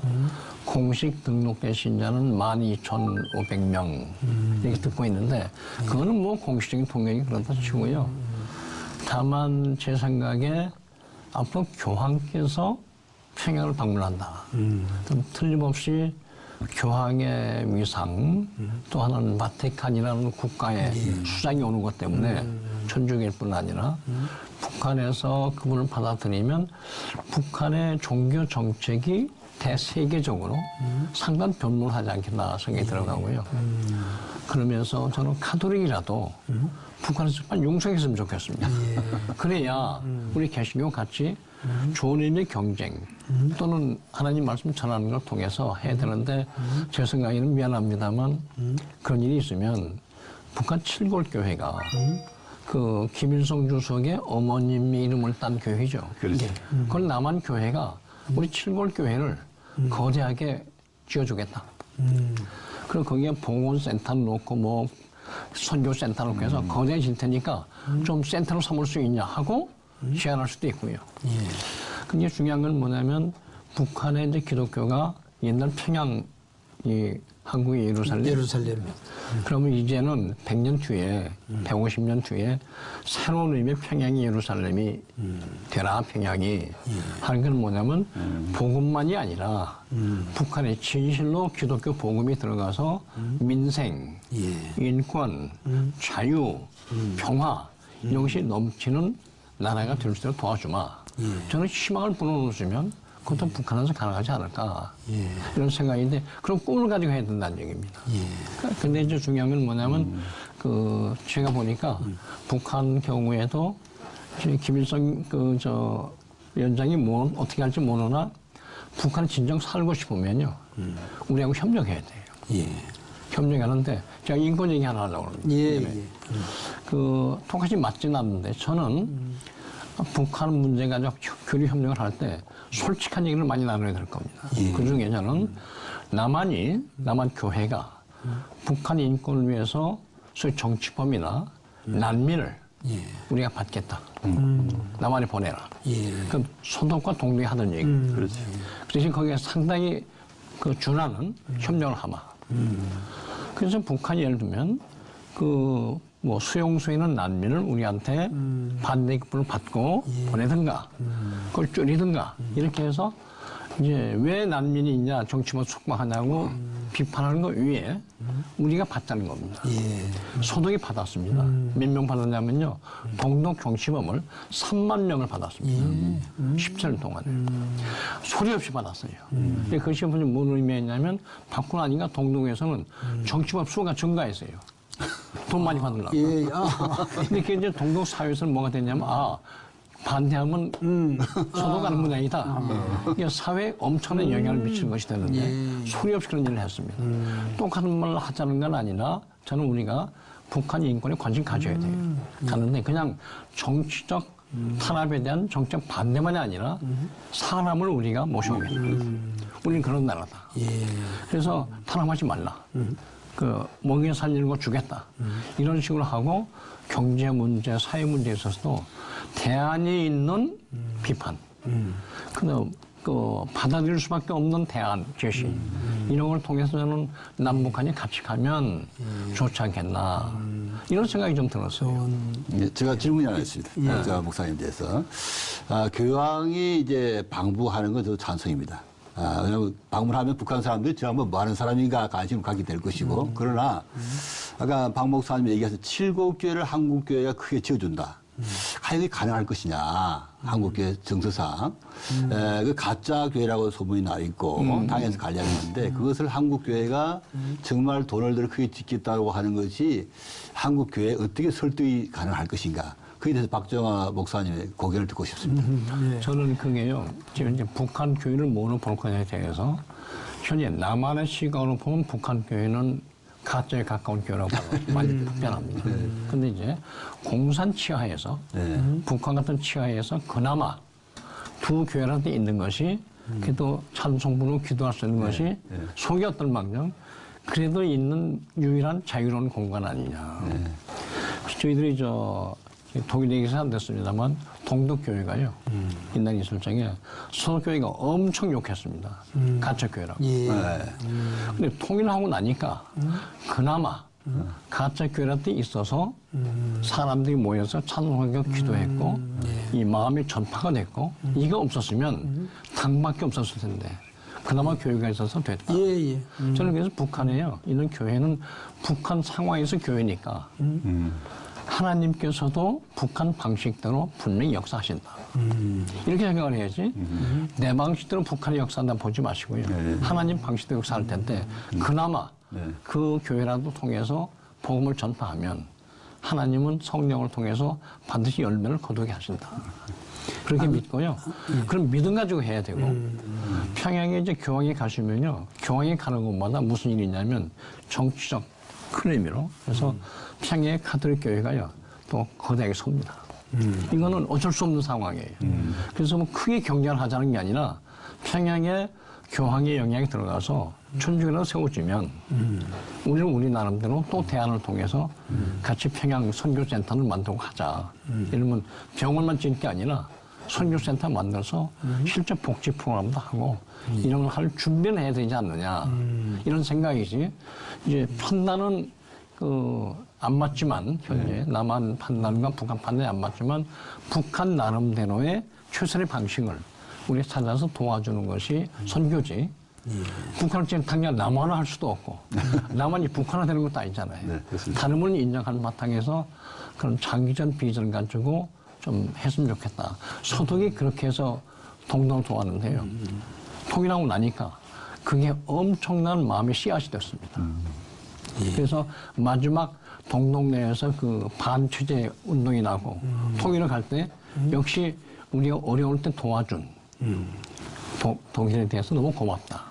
공식 등록된 신자는 12,500명 이렇게 듣고 있는데 그거는 뭐 공식적인 통계는 그렇다 치고요. 다만 제 생각에 앞으로 교황께서 평양을 방문한다. 틀림없이 교황의 위상 또 하나는 바티칸이라는 국가의 수장이 오는 것 때문에 천주교일 뿐 아니라 북한에서 그분을 받아들이면 북한의 종교 정책이 대세계적으로 상당 변모를 하지 않겠나 생각이 들어가고요. 그러면서 저는 카톨릭이라도 북한에서 빨리 용서했으면 좋겠습니다. 그래야 우리 개신교 같이 좋은 의미의 경쟁 또는 하나님 말씀 전하는 걸 통해서 해야 되는데 제 생각에는 미안합니다만 그런 일이 있으면 북한 칠골교회가 그 김일성 주석의 어머님의 이름을 딴 교회죠. 그렇죠. 그걸 남한 교회가 우리 칠골교회를 거대하게 지어주겠다. 그리고 거기에 봉헌센터 놓고 뭐 선교센터 놓고 해서 거대해질 테니까 좀 센터로 삼을 수 있냐 하고 제안할 수도 있고요. 근데 중요한 건 뭐냐면 북한의 이제 기독교가 옛날 평양 이 한국의 예루살렘. 그러면 이제는 100년 뒤에, 150년 뒤에 새로운 의미의 평양이 예루살렘이 되라, 평양이. 하는 건 뭐냐면 복음만이 아니라 북한에 진실로 기독교 복음이 들어가서 민생, 인권, 자유, 평화 이것이 넘치는 나라가 될 수 있도록 도와주마. 저는 희망을 불어넣으시면 그것도 북한에서 가능하지 않을까 이런 생각인데 그런 꿈을 가지고 해야 된다는 얘기입니다. 근데 이제 중요한 건 뭐냐면 그 제가 보니까 북한 경우에도 김일성 위원장이 뭐 어떻게 할지 모르나 북한이 진정 살고 싶으면요. 우리하고 협력해야 돼요. 예. 협력하는데 제가 인권 얘기 하나 하려고 합니다. 예. 똑같이 맞지는 않는데 저는 북한 문제 가지고 교류 협력을 할 때 솔직한 얘기를 많이 나눠야 될 겁니다. 그 중에 저는 남한 교회가 북한 인권을 위해서 소위 정치범이나 난민을 우리가 받겠다. 남한에 보내라. 그럼 소독과 동료가 하던 얘기. 그렇죠. 그래서 거기에 상당히 준하는 협력을 하마. 그래서 북한이 예를 들면 수용소에 있는 난민을 우리한테 반대급부를 받고 보내든가, 그걸 줄이든가, 이렇게 해서 이제 왜 난민이 있냐, 정치만 숙박하냐고 비판하는 것 위에 우리가 받자는 겁니다. 소득이 받았습니다. 몇 명 받았냐면요, 동독 경치범을 3만 명을 받았습니다. 17년 동안에. 소리 없이 받았어요. 그것이 무슨 의미였냐면, 받고 나니까 동독에서는 정치범 수가 증가했어요. 돈 많이 받으려고. 근데 그게 이제 동독 사회에서는 뭐가 됐냐면, 반대하면 소독하는 문양이다. 이게 사회에 엄청난 영향을 미치는 것이 되는데 소리 없이 그런 일을 했습니다. 똑같은 말을 하자는 건 아니라 저는 우리가 북한 인권에 관심 가져야 돼요. 가는데 그냥 정치적 탄압에 대한 정치적 반대만이 아니라 사람을 우리가 모셔야 돼요. 우리는 그런 나라다. 그래서 탄압하지 말라. 먹여 살리는 거 주겠다. 이런 식으로 하고 경제 문제, 사회 문제에 있어서도 대안이 있는 비판. 근데 받아들일 수밖에 없는 대안 제시. 이런 걸 통해서 저는 남북한이 같이 가면 좋지 않겠나. 이런 생각이 좀 들었어요. 제가 질문이 하나 있습니다. 제가 목사님 대해서. 교황이 이제 방북하는 건 저도 찬성입니다. 왜냐하면 방문하면 북한 사람들이 저 한번 뭐 하는 사람인가 관심을 갖게 될 것이고, 그러나 아까 박 목사님이 얘기하신 7곡교회를 한국교회가 크게 지어준다. 과연 이게 가능할 것이냐, 한국교회 정서상. 그 가짜 교회라고 소문이 나 있고, 당에서 관리하는데, 그것을 한국교회가 정말 돈을 들여 크게 짓겠다고 하는 것이 한국교회에 어떻게 설득이 가능할 것인가. 그에 대해서 박정화 목사님의 고견을 듣고 싶습니다. 저는 그게요, 지금 이제 북한 교회를 뭐로 볼 거냐에 대해서 현재 남한의 시각으로 보면 북한 교회는 가짜에 가까운 교회라고 많이 답변합니다. 근데 이제 공산 치하에서 북한 같은 치하에서 그나마 두 교회한테 있는 것이 그래도 찬송부로 기도할 수 있는 것이 속이 어떨망정 그래도 있는 유일한 자유로운 공간 아니냐. 저희들이 독일 얘기해서 안 됐습니다만 동독교회가요. 옛날 있을 적에 소독교회가 엄청 욕했습니다. 가짜교회라고. 근데 통일하고 나니까 그나마 가짜교회한테 있어서 사람들이 모여서 찬송하고 기도했고 이 마음이 전파가 됐고 이거 없었으면 당밖에 없었을 텐데 그나마 교회가 있어서 됐다. 저는 그래서 북한에요. 이런 교회는 북한 상황에서 교회니까 하나님께서도 북한 방식대로 분명히 역사하신다. 이렇게 생각을 해야지. 내 방식대로 북한의 역사한다 보지 마시고요. 하나님 방식대로 역사할 텐데 그나마 그 교회라도 통해서 복음을 전파하면 하나님은 성령을 통해서 반드시 열매를 거두게 하신다. 그렇게 믿고요. 그럼 믿음 가지고 해야 되고 평양에 이제 교황이 가시면요. 교황이 가는 곳마다 무슨 일이 있냐면 정치적 큰 의미로 그래서 평양의 가톨릭 교회가요 또 거대하게 섭니다. 이거는 어쩔 수 없는 상황이에요. 그래서 뭐 크게 경쟁을 하자는 게 아니라 평양에 교황의 영향이 들어가서 천주교를 세워주면 우리는 우리 나름대로 또 대안을 통해서 같이 평양 선교센터를 만들고 하자. 이러면 병원만 짓는 게 아니라 선교센터 만들어서 실제 복지 프로그램도 하고 이런 걸 할 준비를 해야 되지 않느냐. 이런 생각이지. 이제 판단은 안 맞지만 현재 남한 판단과 북한 판단이 안 맞지만 북한 나름대로의 최선의 방식을 우리 찾아서 도와주는 것이 선교지. 북한을 지금 당장 남한화 할 수도 없고 남한이 북한화 되는 것도 아니잖아요. 다름을 인정하는 바탕에서 그런 장기전 비전을 가지고 좀 했으면 좋겠다. 소득이 그렇게 해서 동동을 도왔는데요. 통일하고 나니까 그게 엄청난 마음의 씨앗이 됐습니다. 그래서 마지막 동동네에서 그 반체제 운동이 나고 통일을 갈 때 역시 우리가 어려울 때 도와준 독일에 대해서 너무 고맙다.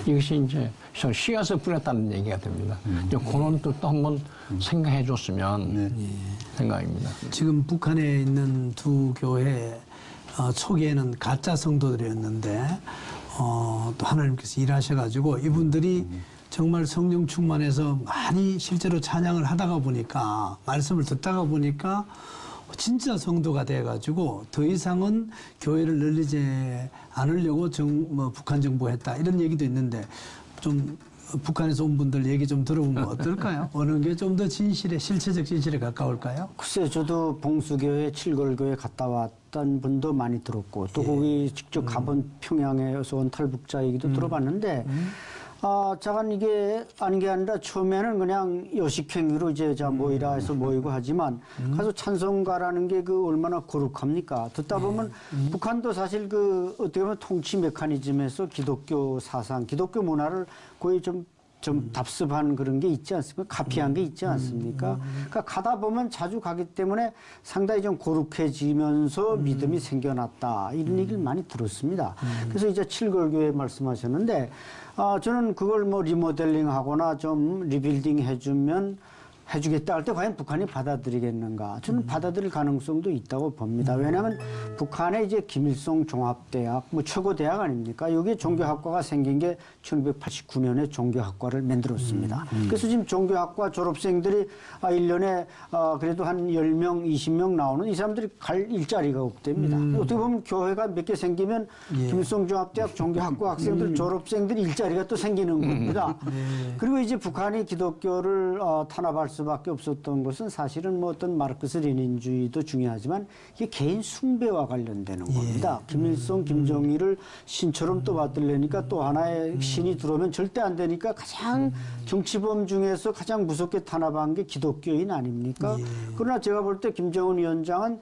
이것이 이제 씨앗을 뿌렸다는 얘기가 됩니다. 이제 그런 뜻도 한번 생각해 줬으면 생각입니다. 지금 북한에 있는 두 교회 초기에는 가짜 성도들이었는데 또 하나님께서 일하셔가지고 이분들이 정말 성령 충만해서 많이 실제로 찬양을 하다가 보니까 말씀을 듣다가 보니까 진짜 성도가 돼가지고 더 이상은 교회를 늘리지 않으려고 북한 정부했다 이런 얘기도 있는데 좀 북한에서 온 분들 얘기 좀 들어보면 어떨까요? 어느 게 좀 더 진실에 실체적 진실에 가까울까요? 글쎄요, 저도 봉수교회, 칠걸교회 갔다 왔던 분도 많이 들었고 또 거기 직접 가본 평양에서 온 탈북자 얘기도 들어봤는데 자간 이게 아닌 게 아니라 처음에는 그냥 여식행위로 이제 자 모이라 해서 모이고 하지만 가서 찬송가라는 게 그 얼마나 거룩합니까? 듣다 보면 북한도 사실 그 어떻게 보면 통치 메커니즘에서 기독교 사상, 기독교 문화를 거의 좀 답습한 그런 게 있지 않습니까? 카피한 게 있지 않습니까? 그러니까 가다 보면 자주 가기 때문에 상당히 좀 거룩해지면서 믿음이 생겨났다. 이런 얘기를 많이 들었습니다. 그래서 이제 칠걸교회 말씀하셨는데 저는 그걸 뭐 리모델링 하거나 좀 리빌딩 해주겠다 할 때 과연 북한이 받아들이겠는가? 저는 받아들일 가능성도 있다고 봅니다. 왜냐하면 북한에 이제 김일성 종합대학, 뭐 최고대학 아닙니까? 여기에 종교학과가 생긴 게 1989년에 종교학과를 만들었습니다. 그래서 지금 종교학과 졸업생들이 1년에 그래도 한 10명, 20명 나오는 이 사람들이 갈 일자리가 없답니다. 어떻게 보면 교회가 몇 개 생기면 김일성 종합대학 종교학과 학생들, 졸업생들이 일자리가 또 생기는 겁니다. 그리고 이제 북한이 기독교를 탄압할 수밖에 없었던 것은 사실은 뭐 어떤 마르크스 레닌주의도 중요하지만 이게 개인 숭배와 관련되는 겁니다. 김일성, 김정일을 신처럼 또 받들려니까 또 하나의 신이 들어오면 절대 안 되니까 가장 정치범 중에서 가장 무섭게 탄압한 게 기독교인 아닙니까? 그러나 제가 볼 때 김정은 위원장은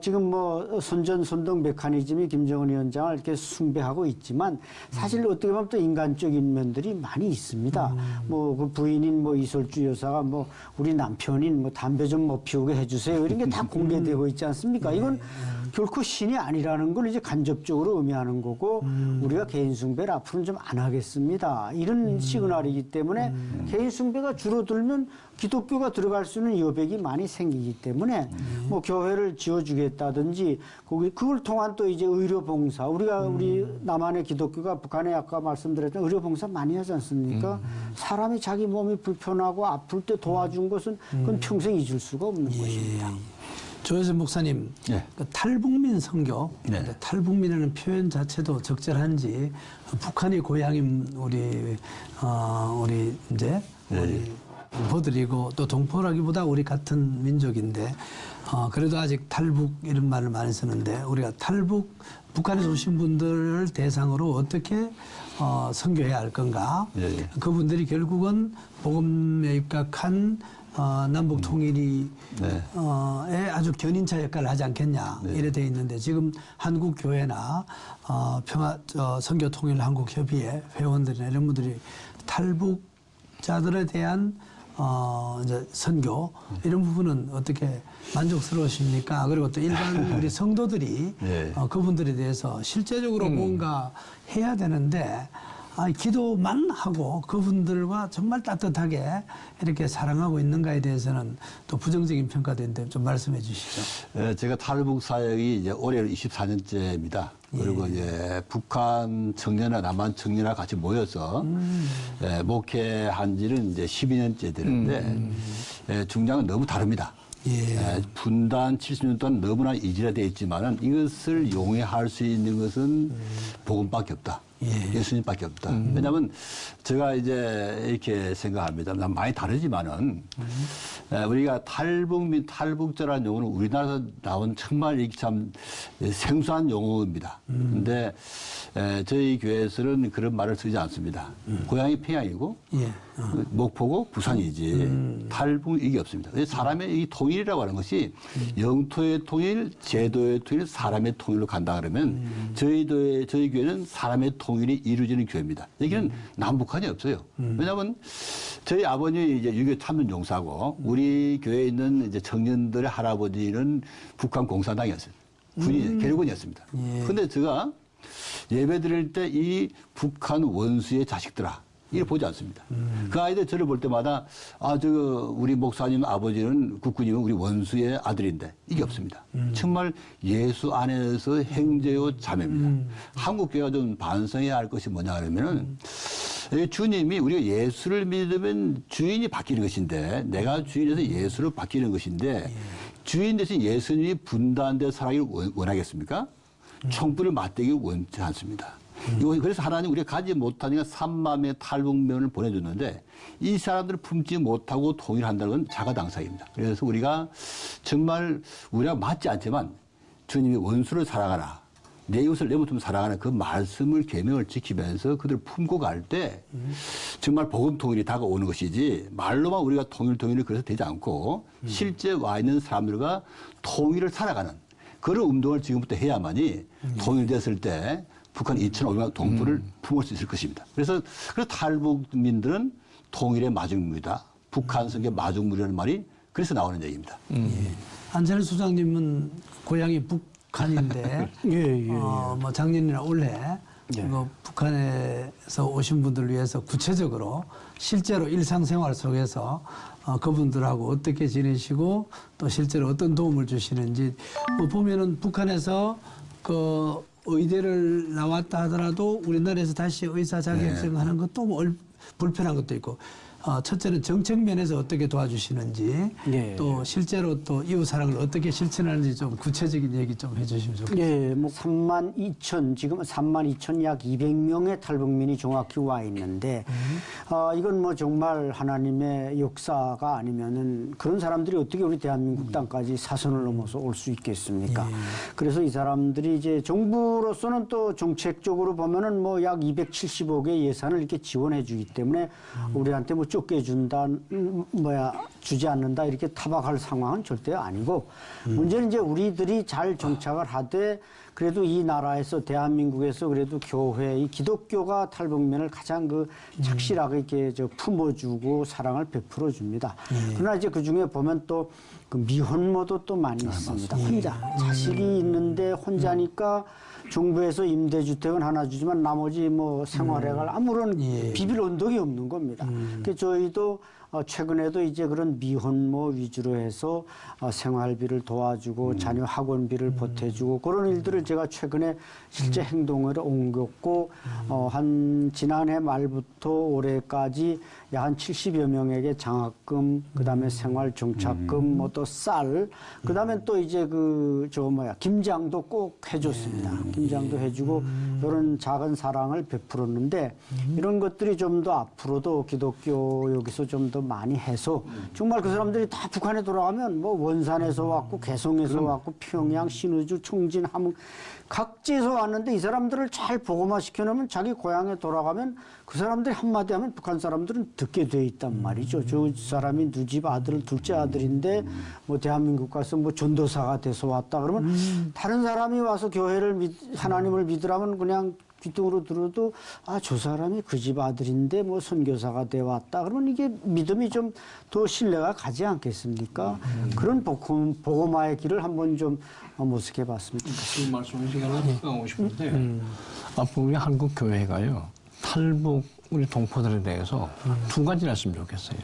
지금 뭐 선전선동 메커니즘이 김정은 위원장을 이렇게 숭배하고 있지만 사실 어떻게 보면 또 인간적인 면들이 많이 있습니다. 뭐 그 부인인 뭐 이설주 여사가 뭐 우리 남편인 뭐 담배 좀 못 피우게 해주세요 이런 게 다 공개되고 있지 않습니까? 이건 결코 신이 아니라는 걸 이제 간접적으로 의미하는 거고 우리가 개인 숭배를 앞으로는 좀 안 하겠습니다. 이런 시그널이기 때문에 개인 숭배가 줄어들면 기독교가 들어갈 수 있는 여백이 많이 생기기 때문에 뭐 교회를 지어주겠다든지 그걸 통한 또 이제 의료봉사 우리 남한의 기독교가 북한에 아까 말씀드렸던 의료봉사 많이 하지 않습니까? 사람이 자기 몸이 불편하고 아플 때 도와준 것은 그건 평생 잊을 수가 없는 것입니다. 조혜선 목사님, 그 탈북민 선교, 탈북민이라는 표현 자체도 적절한지 북한이 고향인 우리 이제 우리 동포들이고 또 동포라기보다 우리 같은 민족인데 그래도 아직 탈북 이런 말을 많이 쓰는데 우리가 북한에서 오신 분들을 대상으로 어떻게 선교해야 할 건가? 그분들이 결국은 복음에 입각한 남북 통일이 아주 견인차 역할을 하지 않겠냐 이래 돼 있는데 지금 한국 교회나 선교 통일 한국 협의회 회원들이나 이런 분들이 탈북자들에 대한 이제 선교 이런 부분은 어떻게 만족스러우십니까? 그리고 또 일반 우리 성도들이 그분들에 대해서 실제적으로 뭔가 해야 되는데 기도만 하고 그분들과 정말 따뜻하게 이렇게 사랑하고 있는가에 대해서는 또 부정적인 평가도 있는데 좀 말씀해 주시죠. 제가 탈북 사역이 이제 올해 24년째입니다. 그리고 이제 북한 청년과 남한 청년과 같이 모여서 목회한 지는 이제 12년째 되는데 중장은 너무 다릅니다. 분단 70년 동안 너무나 이지화되어 있지만은 이것을 용해할 수 있는 것은 복음밖에 없다. 예수님밖에 없다. 왜냐하면 제가 이제 이렇게 생각합니다. 많이 다르지만은 우리가 탈북자라는 용어는 우리나라에서 나온 정말 참 생소한 용어입니다. 근데 저희 교회에서는 그런 말을 쓰지 않습니다. 고향이 평양이고 목포고 부산이지 탈북 이게 없습니다. 사람의 이 통일이라고 하는 것이 영토의 통일, 제도의 통일, 사람의 통일로 간다 그러면 저희 교회는 사람의 통일이 이루어지는 교회입니다. 여기는 남북한이 없어요. 왜냐하면 저희 아버님이 이제 6.25 참전 용사고 우리 교회에 있는 이제 청년들의 할아버지는 북한 공산당이었어요. 계류군이었습니다. 그런데 제가 예배 드릴 때 이 북한 원수의 자식들아 이걸 보지 않습니다. 그 아이들 저를 볼 때마다 우리 목사님 아버지는 국군이면 우리 원수의 아들인데 이게 없습니다. 정말 예수 안에서 형제요 자매입니다. 한국교회가 좀 반성해야 할 것이 뭐냐 하면은 주님이 우리가 예수를 믿으면 주인이 바뀌는 것인데 내가 주인에서 예수로 바뀌는 것인데 주인 대신 예수님이 분단되어 살아가기를 원하겠습니까? 총불을 맞대기 원치 않습니다. 그래서 하나님 우리가 가지 못하니까 3만의 탈북민을 보내줬는데 이 사람들을 품지 못하고 통일한다는 건 자가당착입니다. 그래서 우리가 정말 우리가 맞지 않지만 주님이 원수를 사랑하라. 내 이웃을 내 몸처럼 사랑하는 그 말씀을 계명을 지키면서 그들을 품고 갈 때 정말 복음 통일이 다가오는 것이지 말로만 우리가 통일을 그래서 되지 않고 실제 와 있는 사람들과 통일을 살아가는 그런 운동을 지금부터 해야만이 통일됐을 때 북한 2,500만 동포를 품을 수 있을 것입니다. 그래서 탈북민들은 통일의 마중물이다. 북한 성의 마중물이라는 말이 그래서 나오는 얘기입니다. 안철수 수장님은 고향이 북한인데 뭐 작년이나 올해 북한에서 오신 분들을 위해서 구체적으로 실제로 일상생활 속에서 그분들하고 어떻게 지내시고 또 실제로 어떤 도움을 주시는지 뭐 보면은 북한에서 그 의대를 나왔다 하더라도 우리나라에서 다시 의사 자격증 하는 것도 뭐 불편한 것도 있고 첫째는 정책 면에서 어떻게 도와주시는지 또 실제로 또 이웃 사랑을 어떻게 실천하는지 좀 구체적인 얘기 좀 해주시면 좋겠습니다. 예, 뭐 32,000 지금 32,000 약 200명의 탈북민이 정확히 와 있는데 이건 뭐 정말 하나님의 역사가 아니면은 그런 사람들이 어떻게 우리 대한민국 땅까지 사선을 넘어서 올 수 있겠습니까? 그래서 이 사람들이 이제 정부로서는 또 정책적으로 보면은 뭐 약 270억의 예산을 이렇게 지원해 주기 때문에 우리한테 뭐 쫓겨 준다, 주지 않는다 이렇게 타박할 상황은 절대 아니고 문제는 이제 우리들이 잘 정착을 하되 그래도 이 나라에서 대한민국에서 그래도 교회, 이 기독교가 탈북민을 가장 착실하게 이렇게 품어주고 사랑을 베풀어 줍니다. 그러나 이제 그 중에 보면 또 그 미혼모도 또 많이 있습니다. 혼자 자식이 있는데 혼자니까 정부에서 임대주택은 하나 주지만 나머지 뭐 생활해갈 아무런 비빌 언덕이 없는 겁니다. 그래서 저희도 최근에도 이제 그런 미혼모 위주로 해서 생활비를 도와주고 자녀 학원비를 보태주고 그런 일들을 제가 최근에 실제 행동으로 옮겼고 한 지난해 말부터 올해까지 약 한 70여 명에게 장학금, 그다음에 생활 정착금, 뭐 또 쌀, 그다음에 또 이제 김장도 꼭 해줬습니다. 김장도 해주고 이런 작은 사랑을 베풀었는데 이런 것들이 좀 더 앞으로도 기독교 여기서 좀 더 많이 해서 정말 그 사람들이 다 북한에 돌아가면 뭐 원산에서 왔고 개성에서 왔고 평양, 신의주, 청진, 함흥 각지에서 왔는데 이 사람들을 잘 복음화 시켜놓으면 자기 고향에 돌아가면 그 사람들이 한마디 하면 북한 사람들은 듣게 돼 있단 말이죠. 저 사람이 누 집 아들, 둘째 아들인데 뭐 대한민국 가서 뭐 전도사가 돼서 왔다 그러면 다른 사람이 와서 교회를 하나님을 믿으라면 그냥 귀뚱으로 들어도 저 사람이 그 집 아들인데 뭐 선교사가 돼 왔다 그러면 이게 믿음이 좀 더 신뢰가 가지 않겠습니까? 그런 복음화의 길을 한번 좀 모색해 봤습니다. 그 말씀을 제가 하고 싶은데 앞으로 우리 한국 교회가요 탈북 우리 동포들에 대해서 두 가지를 했으면 좋겠어요.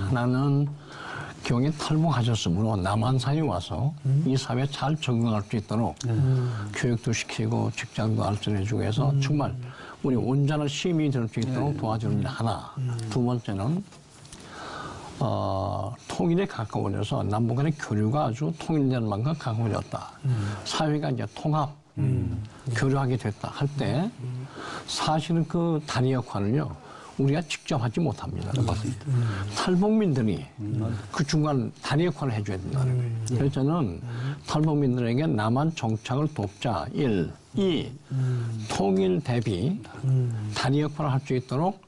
하나는 경에 탈북하셨으므로 남한산에 와서 이 사회에 잘 적응할 수 있도록 교육도 시키고 직장도 알선해주고 해서 정말 우리 온전한 시민이 될 수 있도록 도와주는 일 하나. 두 번째는 통일에 가까워져서 남북 간의 교류가 아주 통일되는 만큼 가까워졌다. 사회가 이제 통합, 교류하게 됐다 할 때 사실은 그 다리 역할을요 우리가 직접 하지 못합니다. 맞습니다. 탈북민들이 그 중간 다리 역할을 해줘야 된다는 거예요. 그래서 저는 탈북민들에게 남한 정착을 돕자. 1. 이 통일 대비 다리 역할을 할 수 있도록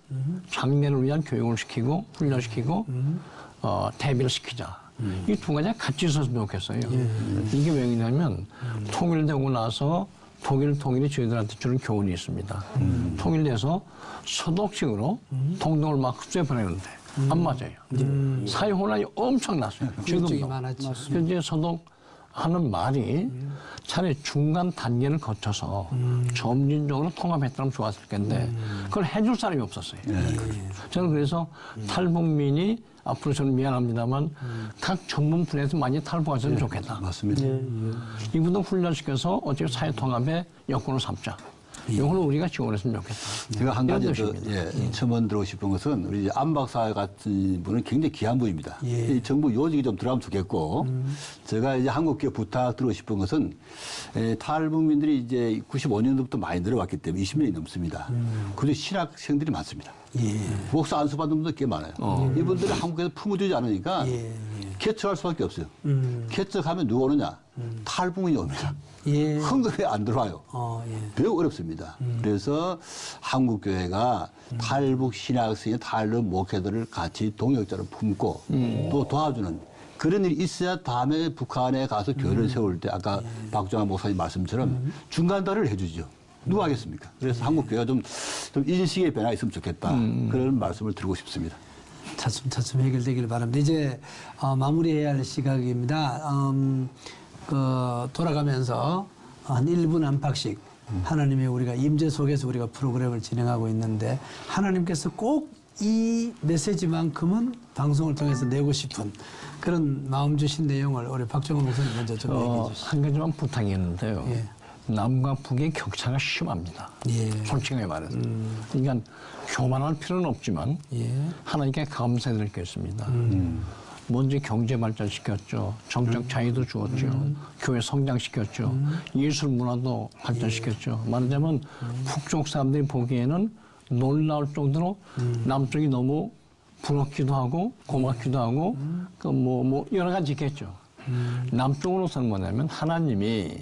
장래를 위한 교육을 시키고 훈련시키고 대비를 시키자. 이 두 가지가 같이 있었으면 좋겠어요. 이게 왜냐면 통일되고 나서 독일 통일이 저희들한테 주는 교훈이 있습니다. 통일돼서 서독식으로 동독을 막 흡수해 보내는데 안 맞아요. 사회 혼란이 엄청났어요. 지금도. 그래서 이제 서독하는 말이 차라리 중간 단계를 거쳐서 점진적으로 통합했다면 좋았을 텐데 그걸 해줄 사람이 없었어요. 저는 그래서 탈북민이 앞으로 저는 미안합니다만 각 전문 분야에서 많이 탈북하셨으면 좋겠다. 맞습니다. 이분도 훈련시켜서 어차피 사회 통합의 여건을 삼자. 이걸 우리가 지원했으면 좋겠다. 제가 한 가지 더 뜻입니다. 첨언드리고 싶은 것은 우리 안 박사 같은 분은 굉장히 귀한 분입니다. 이 정부 요직이 좀 들어가면 좋겠고 제가 이제 한국교회 부탁드리고 싶은 것은 탈북민들이 이제 95년도부터 많이 늘어왔기 때문에 20년이 넘습니다. 그리고 신학생들이 많습니다. 목사 안수 받는 분도 꽤 많아요. 이분들은 한국에서 품어주지 않으니까 개척할 수밖에 없어요. 개척하면 누가 오느냐? 탈북민이 옵니다. 흥건히 안 들어와요. 매우 어렵습니다. 그래서 한국교회가 탈북 신학생의 탈북 목회들을 같이 동역자로 품고 또 도와주는 그런 일이 있어야 다음에 북한에 가서 교회를 세울 때 아까 박정환 목사님 말씀처럼 중간다리를 해주죠. 누가 하겠습니까? 그래서 한국교회가 좀 인식의 변화가 있으면 좋겠다. 그런 말씀을 드리고 싶습니다. 차츰 해결되길 바랍니다. 이제 마무리해야 할 시각입니다. 돌아가면서 한 1분 안팎씩 하나님의 우리가 임재 속에서 우리가 프로그램을 진행하고 있는데 하나님께서 꼭 이 메시지만큼은 방송을 통해서 내고 싶은 그런 마음 주신 내용을 우리 박정원 목사님 먼저 좀 얘기해 주시죠. 한 가지만 부탁이 있는데요. 남과 북의 격차가 심합니다. 솔직하게 말해서. 그러니까 교만할 필요는 없지만 하나님께 감사드릴 게 있습니다. 먼저 경제 발전시켰죠. 정적 자유도 주었죠. 교회 성장시켰죠. 예술 문화도 발전시켰죠. 말하자면 북쪽 사람들이 보기에는 놀라울 정도로 남쪽이 너무 부럽기도 하고 고맙기도 하고 뭐 여러 가지 있겠죠. 남쪽으로서는 뭐냐면 하나님이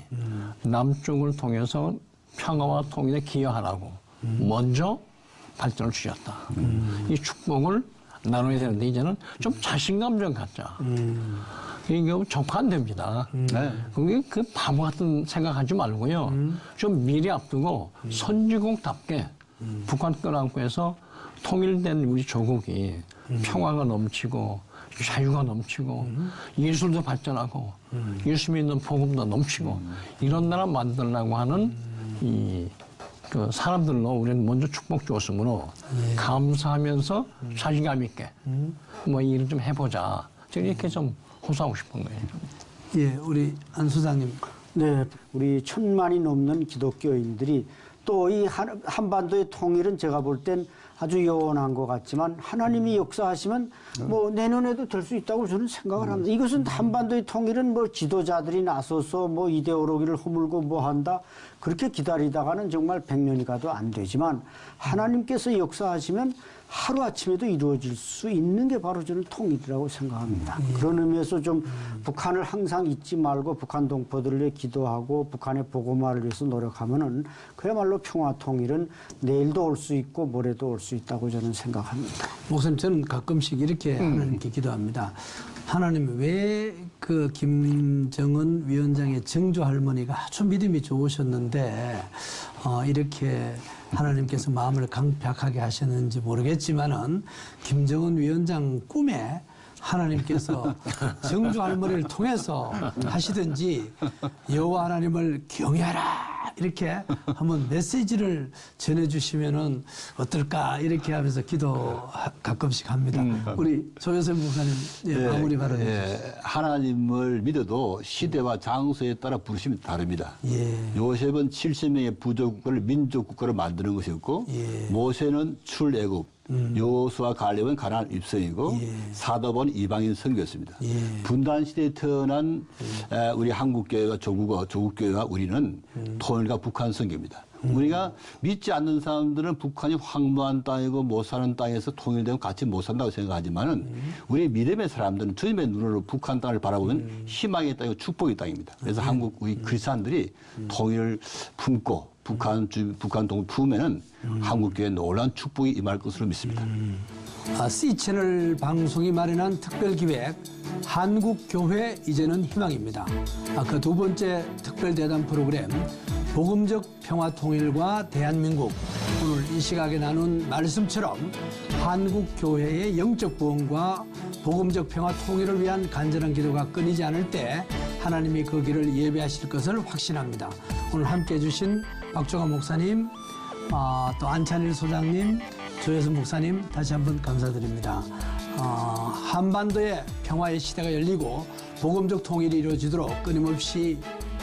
남쪽을 통해서 평화와 통일에 기여하라고 먼저 발전을 주셨다. 이 축복을 나눠야 되는데 이제는 좀 자신감 좀 갖자. 이게 적반됩니다. 그게 그 바보 같은 생각하지 말고요. 좀 미래 앞두고 선지국답게 북한 끌어안고 해서 통일된 우리 조국이 평화가 넘치고 자유가 넘치고 예술도 발전하고 예수 믿는 복음도 넘치고 이런 나라 만들려고 하는 그 사람들로 우리는 먼저 축복 주었으므로 감사하면서 자신감 있게 뭐 일을 좀 해보자. 제가 이렇게 좀 호소하고 싶은 거예요. 예, 우리 안 수장님. 네, 우리 1000만이 넘는 기독교인들이 또 이 한반도의 통일은 제가 볼 땐 아주 요원한 것 같지만 하나님이 역사하시면 뭐 내년에도 될 수 있다고 저는 생각을 합니다. 이것은 한반도의 통일은 뭐 지도자들이 나서서 뭐 이데올로기를 허물고 뭐 한다 그렇게 기다리다가는 정말 100년이 가도 안 되지만 하나님께서 역사하시면 하루아침에도 이루어질 수 있는 게 바로 저는 통일이라고 생각합니다. 그런 의미에서 좀 북한을 항상 잊지 말고 북한 동포들을 위해 기도하고 북한의 복음화를 위해서 노력하면은 그야말로 평화 통일은 내일도 올 수 있고 모레도 올 수 있다고 저는 생각합니다. 목사님, 저는 가끔씩 이렇게 하나님께 기도합니다. 하나님, 왜 그 김정은 위원장의 정조 할머니가 아주 믿음이 좋으셨는데 이렇게 하나님께서 마음을 강팍하게 하셨는지 모르겠지만은 김정은 위원장 꿈에 하나님께서 정조 할머니를 통해서 하시든지 여호와 하나님을 경외하라 이렇게 한번 메시지를 전해주시면은 어떨까 이렇게 하면서 기도 가끔씩 합니다. 우리 조효선 목사님 마무리 발언해 주시죠. 하나님을 믿어도 시대와 장소에 따라 부르심이 다릅니다. 요셉은 70명의 부족국가를 민족국가로 만드는 것이었고 모세는 출애굽, 여호수아 갈렙은 가나안 입성이고 사도바울은 이방인 선교였습니다. 분단 시대에 태어난 우리 한국교회와 조국교회와 우리는 통일과 북한 선교입니다. 우리가 믿지 않는 사람들은 북한이 황무한 땅이고 못 사는 땅에서 통일되면 같이 못 산다고 생각하지만은 우리 믿음의 사람들은 주님의 눈으로 북한 땅을 바라보면 희망의 땅이고 축복의 땅입니다. 그래서 한국 우리 크리스찬들이 통일을 품고 북한 동을 품으면은 한국교회에 놀라운 축복이 임할 것으로 믿습니다. C채널 방송이 마련한 특별기획 한국교회 이제는 희망입니다. 그 두 번째 특별대담 프로그램 복음적 평화통일과 대한민국, 오늘 이 시각에 나눈 말씀처럼 한국교회의 영적 부흥과 복음적 평화통일을 위한 간절한 기도가 끊이지 않을 때 하나님이 그 길을 예배하실 것을 확신합니다. 오늘 함께해 주신 박종환 목사님, 또 안찬일 소장님, 조혜선 목사님 다시 한번 감사드립니다. 한반도의 평화의 시대가 열리고 복음적 통일이 이루어지도록 끊임없이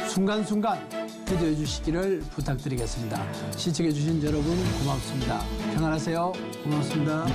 순간순간 기도해 주시기를 부탁드리겠습니다. 시청해 주신 여러분 고맙습니다. 평안하세요. 고맙습니다.